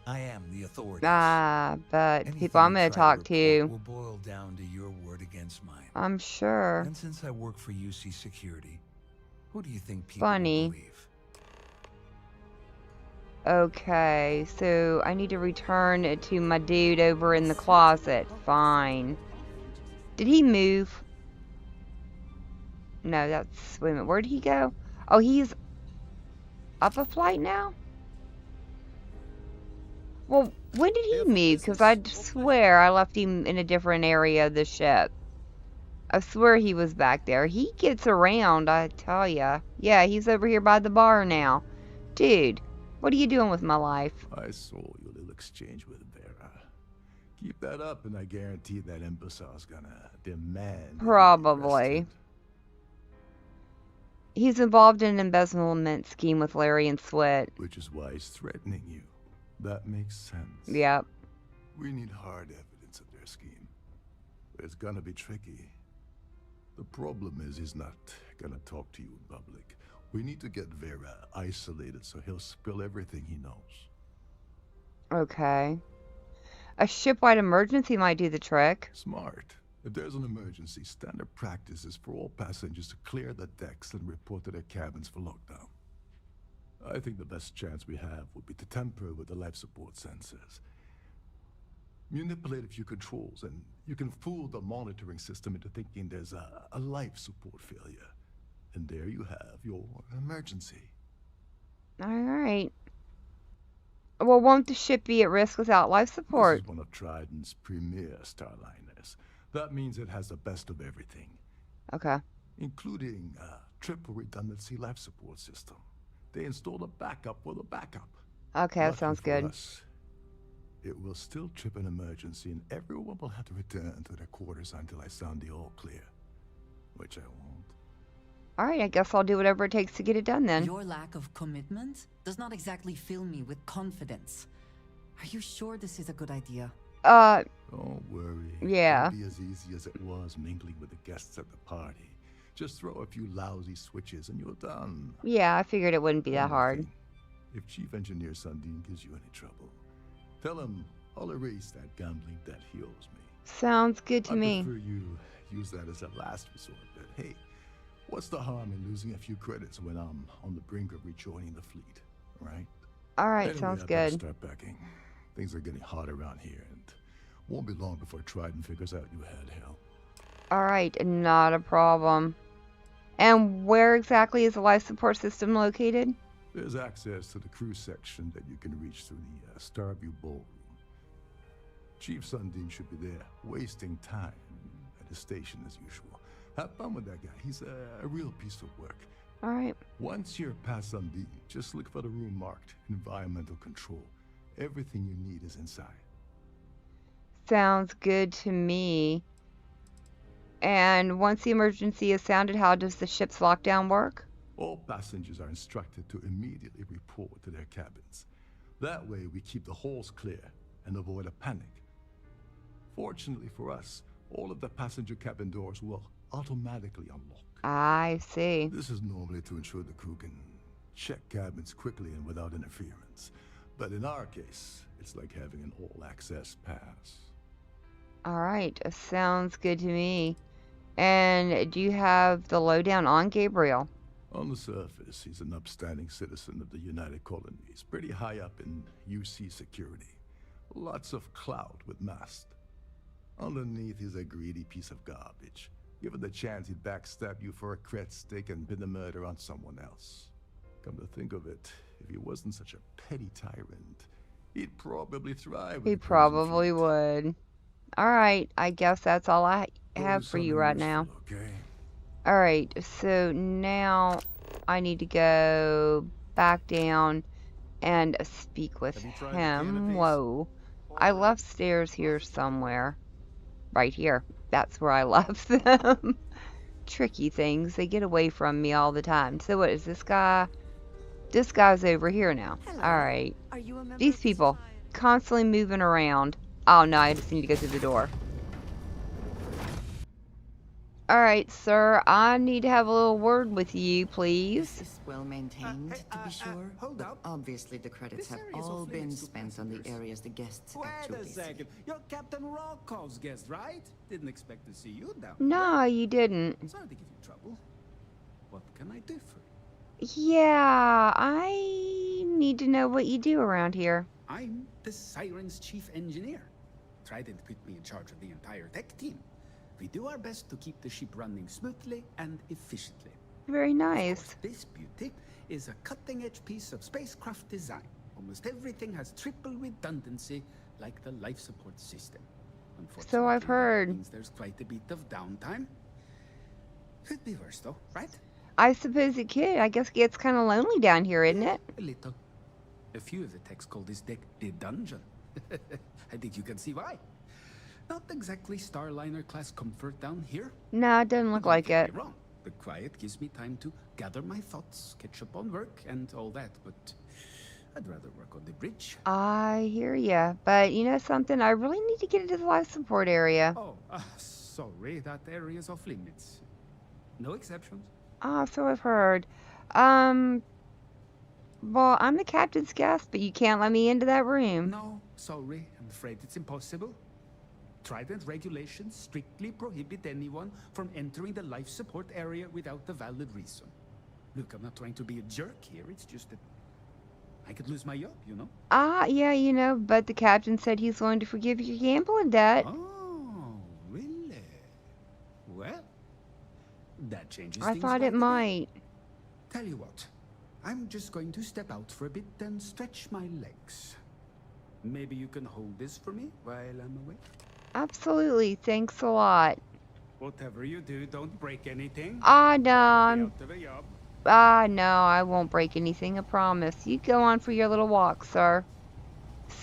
I am the authorities. But Anything people I'm you going to try talk report to. will boil down to your word against mine. I'm sure. And since I work for UC Security, who do you think people Funny. will believe? Okay, so I need to return to my dude over in the closet. Fine. Did he move? No, that's... Wait a minute, where did he go? Oh, he's up a flight now? Well, when did he move? Because I swear I left him in a different area of the ship. I swear he was back there. He gets around, I tell ya. Yeah, he's over here by the bar now. Dude, what are you doing with my life? I saw your little exchange with Vera. Keep that up and I guarantee that imbecile's gonna demand... Probably. He's involved in an embezzlement scheme with Larry and Sweat. Which is why he's threatening you. That makes sense. Yep. We need hard evidence of their scheme. But it's gonna be tricky. The problem is he's not gonna talk to you in public. We need to get Vera isolated so he'll spill everything he knows. Okay. A ship-wide emergency might do the trick. Smart. If there's an emergency, standard practice is for all passengers to clear the decks and report to their cabins for lockdown. I think the best chance we have would be to tamper with the life support sensors. Manipulate a few controls, and you can fool the monitoring system into thinking there's a life support failure. And there you have your emergency. Alright. Well, won't the ship be at risk without life support? This is one of Trident's premier starliners. That means it has the best of everything. Okay. Including a triple redundancy life support system. They installed a backup for the backup. Okay, that sounds good. Us, it will still trip an emergency and everyone will have to return to their quarters until I sound the all clear. Which I won't. Alright, I guess I'll do whatever it takes to get it done then. Your lack of commitment does not exactly fill me with confidence. Are you sure this is a good idea? Don't worry. Yeah. It'll be as easy as it was mingling with the guests at the party. Just throw a few lousy switches and you're done. Yeah, I figured it wouldn't be that hard. If Chief Engineer Sundin gives you any trouble, tell him I'll erase that gambling debt he owes me. Sounds good to me. I prefer you use that as a last resort, but hey, what's the harm in losing a few credits when I'm on the brink of rejoining the fleet, right? Alright, Anyway, sounds I better good. Start packing. Things are getting hot around here, and won't be long before Trident figures out you had help. Alright, not a problem. And where exactly is the life support system located? There's access to the crew section that you can reach through the Starfield ballroom. Chief Sundin should be there, wasting time at his station as usual. Have fun with that guy. He's a real piece of work. Alright. Once you're past Sundin, just look for the room marked Environmental Control. Everything you need is inside. Sounds good to me. And once the emergency is sounded, how does the ship's lockdown work? All passengers are instructed to immediately report to their cabins. That way we keep the halls clear and avoid a panic. Fortunately for us, all of the passenger cabin doors will automatically unlock. I see. This is normally to ensure the crew can check cabins quickly and without interference. But in our case, it's like having an all-access pass. Alright, sounds good to me. And do you have the lowdown on Gabriel? On the surface, he's an upstanding citizen of the United Colonies, pretty high up in UC Security. Lots of clout with mast. Underneath, he's a greedy piece of garbage. Given the chance, he'd backstab you for a cred stick and pin the murder on someone else. Come to think of it, if he wasn't such a petty tyrant, he'd probably thrive. He probably would. Alright, I guess that's all I have for you right now. Okay. Alright, so now I need to go back down and speak with him. Whoa. I left stairs here somewhere. Right here. That's where I left them. Tricky things. They get away from me all the time. So what is this guy? This guy's over here now. Alright. These people constantly moving around. Oh no, I just need to go through the door. Alright, sir. I need to have a little word with you, please. This is well maintained, to be sure. But obviously the credits have all been spent on the areas the guests actually see. Wait a second. You're Captain Rockov's guest, right? Didn't expect to see you down No, you didn't. Sorry to give you trouble. What can I do for you? Yeah, I need to know what you do around here. I'm the Siren's chief engineer. Trident put me in charge of the entire tech team. We do our best to keep the ship running smoothly and efficiently. Very nice. Of course, this beauty is a cutting-edge piece of spacecraft design. Almost everything has triple redundancy, like the life support system. So I've heard. That means there's quite a bit of downtime. Could be worse, though, right? I suppose it could. I guess it gets kind of lonely down here, isn't it? A little. A few of the techs call this deck the dungeon. I think you can see why. Not exactly Starliner-class comfort down here. No, it doesn't look like it. Wrong. The quiet gives me time to gather my thoughts, catch up on work, and all that, but I'd rather work on the bridge. I hear ya. But you know something? I really need to get into the life support area. Oh, sorry, that area's off limits. No exceptions. Ah, so I've heard. Well, I'm the captain's guest, but you can't let me into that room. No, sorry. I'm afraid it's impossible. Trident regulations strictly prohibit anyone from entering the life support area without a valid reason. Look, I'm not trying to be a jerk here. It's just that I could lose my job, you know? Ah, yeah, you know, but the captain said he's willing to forgive your gambling debt. Oh, really? Well, that changes I things thought it quite a bit. might. Tell you what, I'm just going to step out for a bit and stretch my legs. Maybe you can hold this for me while I'm away? Absolutely. Thanks a lot. Whatever you do, don't break anything. Ah, no, Be out of a job. no, I won't break anything, I promise. You go on for your little walk, sir.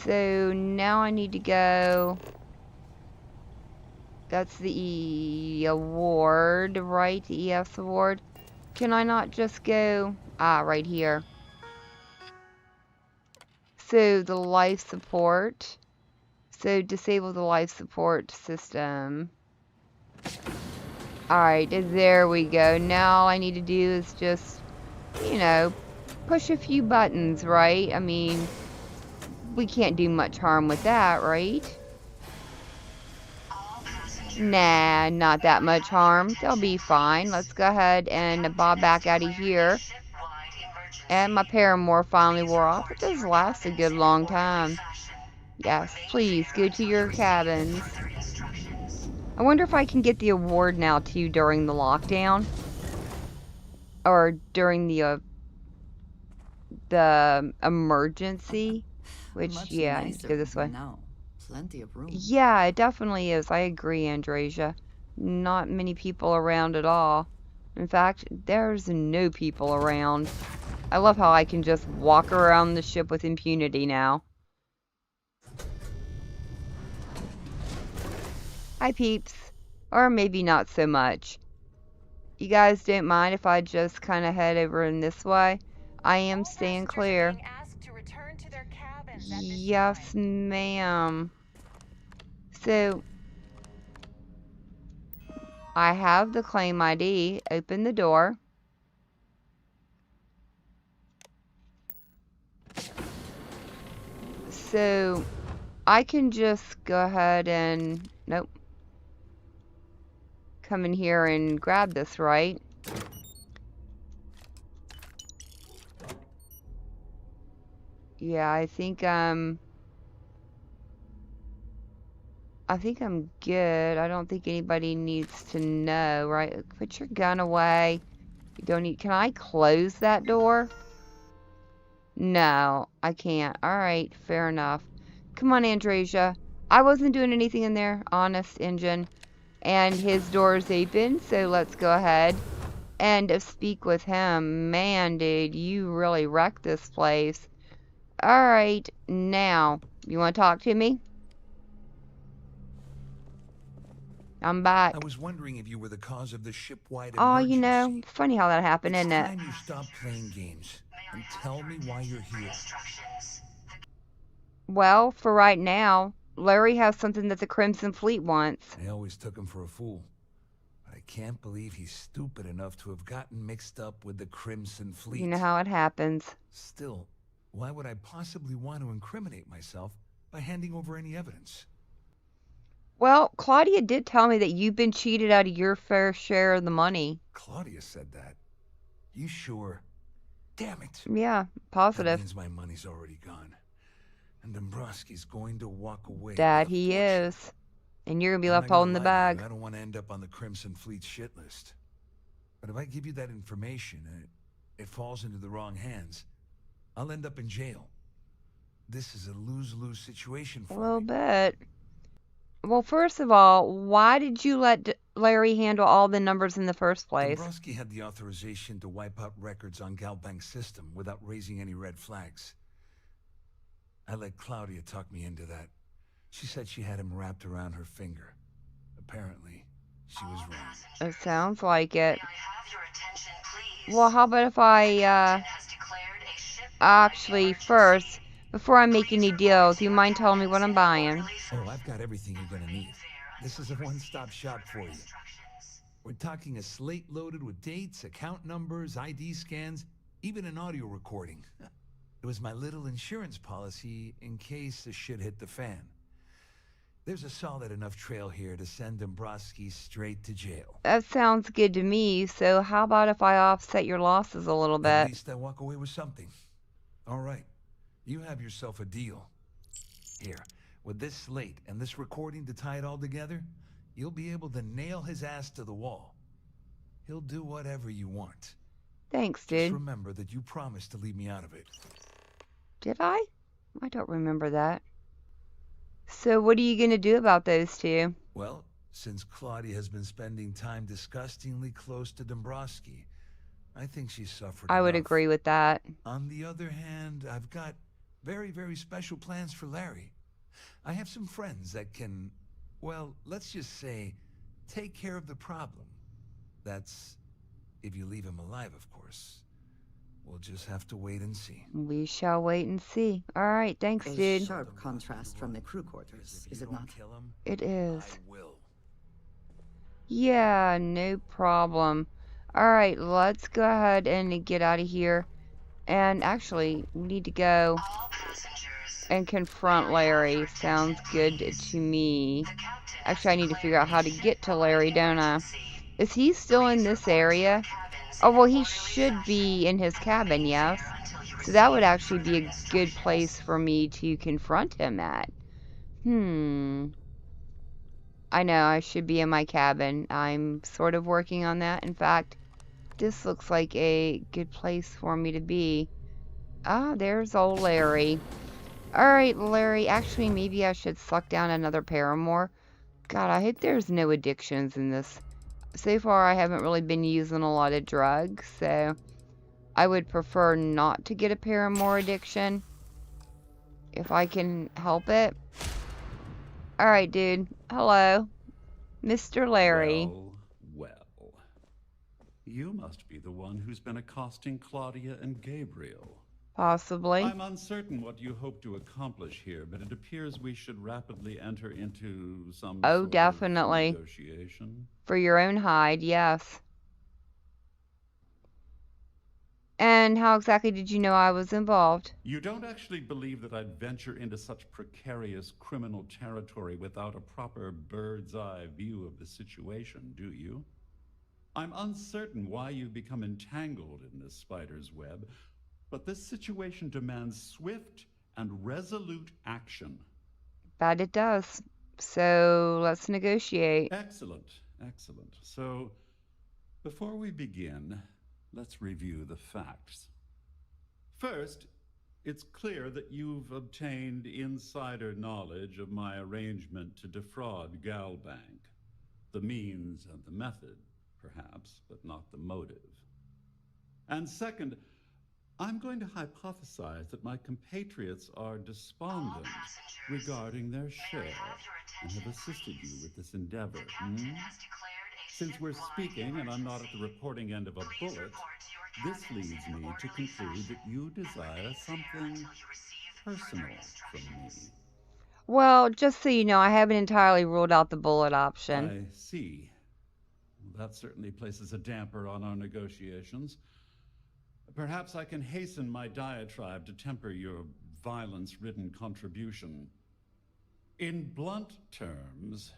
So now I need to go. That's the award, right? The ES award. Can I not just go? Ah, right here. So the life support. So disable the life support system. Alright, there we go. Now all I need to do is just, you know, push a few buttons, right? I mean, we can't do much harm with that, right? Nah, not that much harm. They'll be fine. Let's go ahead and bob back out of here. And my paramour finally wore off. It does last a good long time. Yes, please, go to your cabins. I wonder if I can get the award now, too, during the lockdown. Or during the emergency. Which, Much yeah, I need to nicer go this way. now. Plenty of room. Yeah, it definitely is. I agree, Andrasia. Not many people around at all. In fact, there's no people around. I love how I can just walk around the ship with impunity now. Hi, peeps. Or maybe not so much. You guys don't mind if I just kind of head over in this way? I am staying clear. Yes, ma'am. So, I have the claim ID. Open the door. So, I can just go ahead and... Nope. Come in here and grab this, right? Yeah, I think I'm good. I don't think anybody needs to know, right? Put your gun away. You don't need... Can I close that door? No, I can't. Alright, fair enough. Come on, Andrasia. I wasn't doing anything in there. Honest engine. And his door's open, so let's go ahead and speak with him. Man, dude, you really wrecked this place. Alright, now, you want to talk to me? I'm back. I was wondering if you were the cause of the ship-wide Oh, emergency. you know, funny how that happened, It's isn't it? time you stop playing games and tell me why you're here. Well, for right now, Larry has something that the Crimson Fleet wants. I always took him for a fool. But I can't believe he's stupid enough to have gotten mixed up with the Crimson Fleet. You know how it happens. Still, why would I possibly want to incriminate myself by handing over any evidence? Well, Claudia did tell me that you've been cheated out of your fair share of the money. Claudia said that. You sure? Damn it. Yeah, That positive. means my money's already gone. And Dombrowski's going to walk away. That with a he fortune. is. And you're going to be I'm left not gonna holding the lie to you, bag. I don't want to end up on the Crimson Fleet shit list. But if I give you that information and it falls into the wrong hands, I'll end up in jail. This is a lose-lose situation A for little me. bit. Well, first of all, why did you let Larry handle all the numbers in the first place? Dombrowski had the authorization to wipe out records on Galbank's system without raising any red flags. I let Claudia talk me into that. She said she had him wrapped around her finger. Apparently, she was wrong. It sounds like it. Well, how about if I, actually, first, before I make any deals, you mind telling me what I'm buying? Oh, I've got everything you're gonna need. This is a one-stop shop for you. We're talking a slate loaded with dates, account numbers, ID scans, even an audio recording. It was my little insurance policy in case the shit hit the fan. There's a solid enough trail here to send Dombrowski straight to jail. That sounds good to me, so how about if I offset your losses a little At bit? least I walk away with something. All right, you have yourself a deal. Here, with this slate and this recording to tie it all together, you'll be able to nail his ass to the wall. He'll do whatever you want. Thanks, Just dude. remember that you promised to leave me out of it. Did I? I don't remember that. So what are you going to do about those two? Well, since Claudia has been spending time disgustingly close to Dombrowski, I think she's suffered I would enough. agree with that. On the other hand, I've got very, very special plans for Larry. I have some friends that can, well, let's just say, take care of the problem. That's if you leave him alive, of course. We'll just have to wait and see. We shall wait and see. All right, thanks, A dude. sharp contrast from the crew quarters, is it not? It is. I will. Yeah, no problem. All right, let's go ahead and get out of here. And actually, we need to go and confront Larry. Sounds good to me. Actually, I need to figure out how to get to Larry, don't I? Is he still in this area? Oh, well, he should be in his cabin, yes. So that would actually be a good place for me to confront him at. I know, I should be in my cabin. I'm sort of working on that. In fact, this looks like a good place for me to be. Ah, there's old Larry. Alright, Larry. Actually, maybe I should suck down another paramour. God, I hope there's no addictions in this. So far, I haven't really been using a lot of drugs, so I would prefer not to get a paramour addiction if I can help it. Alright, dude. Hello. Mr. Larry. Well. You must be the one who's been accosting Claudia and Gabriel. Possibly. I'm uncertain what you hope to accomplish here, but it appears we should rapidly enter into some sort Definitely. of negotiation. For your own hide, yes. And how exactly did you know I was involved? You don't actually believe that I'd venture into such precarious criminal territory without a proper bird's-eye view of the situation, do you? I'm uncertain why you've become entangled in this spider's web, but this situation demands swift and resolute action. That it does. So let's negotiate. Excellent, excellent. So, before we begin, let's review the facts. First, it's clear that you've obtained insider knowledge of my arrangement to defraud Galbank. The means and the method, perhaps, but not the motive. And second, I'm going to hypothesize that my compatriots are despondent regarding their share and have assisted you with this endeavor. Since we're speaking and I'm not at the reporting end of a bullet, this leads me to conclude that you desire something personal from me. Well, just so you know, I haven't entirely ruled out the bullet option. I see. That certainly places a damper on our negotiations. Perhaps I can hasten my diatribe to temper your violence-ridden contribution. In blunt terms,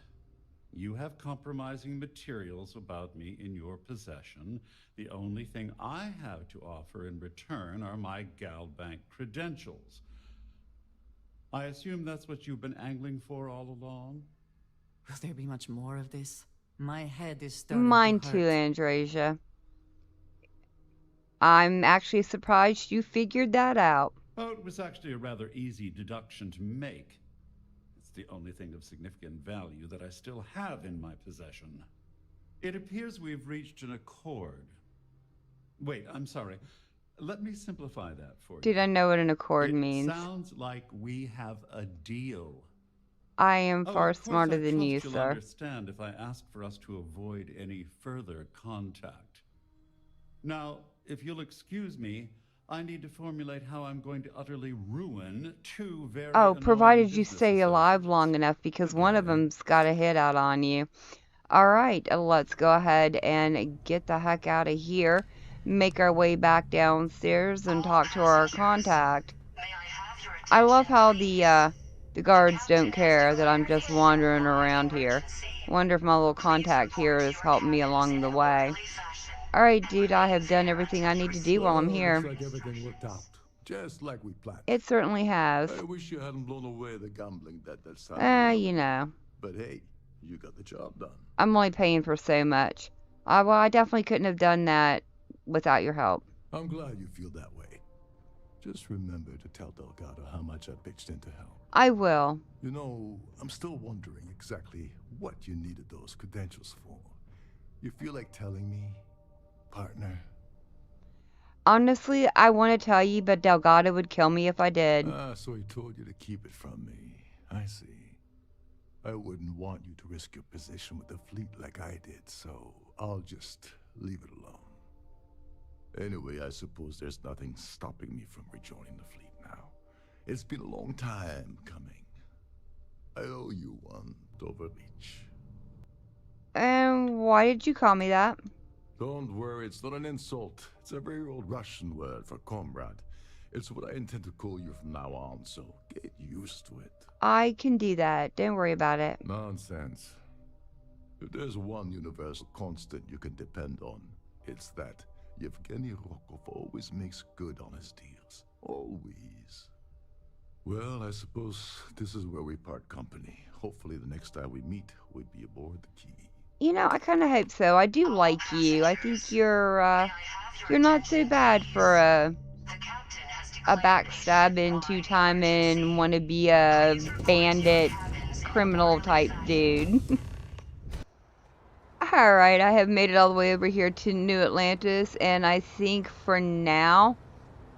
you have compromising materials about me in your possession. The only thing I have to offer in return are my GalBank credentials. I assume that's what you've been angling for all along? Will there be much more of this? My head is starting Mine to too, hurt. Andresia. I'm actually surprised you figured that out. Oh, it was actually a rather easy deduction to make. It's the only thing of significant value that I still have in my possession. It appears we've reached an accord. Wait, I'm sorry. Let me simplify that for you. Did I know what an accord It means? sounds like we have a deal. I am far Of course, smarter I than you, trust you'll sir. understand if I ask for us to avoid any further contact. Now, if you'll excuse me, I need to formulate how I'm going to utterly ruin two very Oh, annoying provided you business stay alive long enough, because one of them's got a hit out on you. Alright, let's go ahead and get the heck out of here. Make our way back downstairs and talk to our contact. I love how the guards don't care that I'm just wandering around here. Wonder if my little contact here is helping me along the way. Alright, dude, I have done everything I need to do while I'm here. Looks like everything worked out, just like we planned. It certainly has. I wish you hadn't blown away the gambling debt that side. You know. But hey, you got the job done. I'm only paying for so much. Well, I definitely couldn't have done that without your help. I'm glad you feel that way. Just remember to tell Delgado how much I pitched in to help. I will. You know, I'm still wondering exactly what you needed those credentials for. You feel like telling me, partner? Honestly, I want to tell you, but Delgado would kill me if I did. So he told you to keep it from me. I see. I wouldn't want you to risk your position with the fleet like I did, so I'll just leave it alone. Anyway, I suppose there's nothing stopping me from rejoining the fleet now. It's been a long time coming. I owe you one, Overreach. And why did you call me that? Don't worry, it's not an insult. It's a very old Russian word for comrade. It's what I intend to call you from now on, so get used to it. I can do that. Don't worry about it. Nonsense. If there's one universal constant you can depend on, it's that Yevgeny Rokov always makes good on his deals. Always. Well, I suppose this is where we part company. Hopefully the next time we meet, we'll be aboard the Key. You know, I kind of hope so. I do like you. I think you're not so bad for a backstabbing, two-timing, wanna be a bandit, criminal type dude. Alright, I have made it all the way over here to New Atlantis, and I think for now,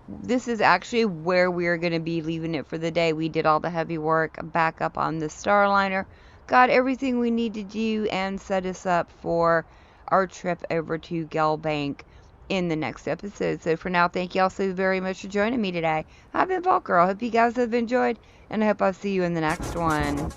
this is actually where we're going to be leaving it for the day. We did all the heavy work back up on the Starliner, got everything we need to do, and set us up for our trip over to GalBank in the next episode. So for now, thank you all so very much for joining me today. I've been Vault Girl. Hope you guys have enjoyed, and I hope I'll see you in the next one.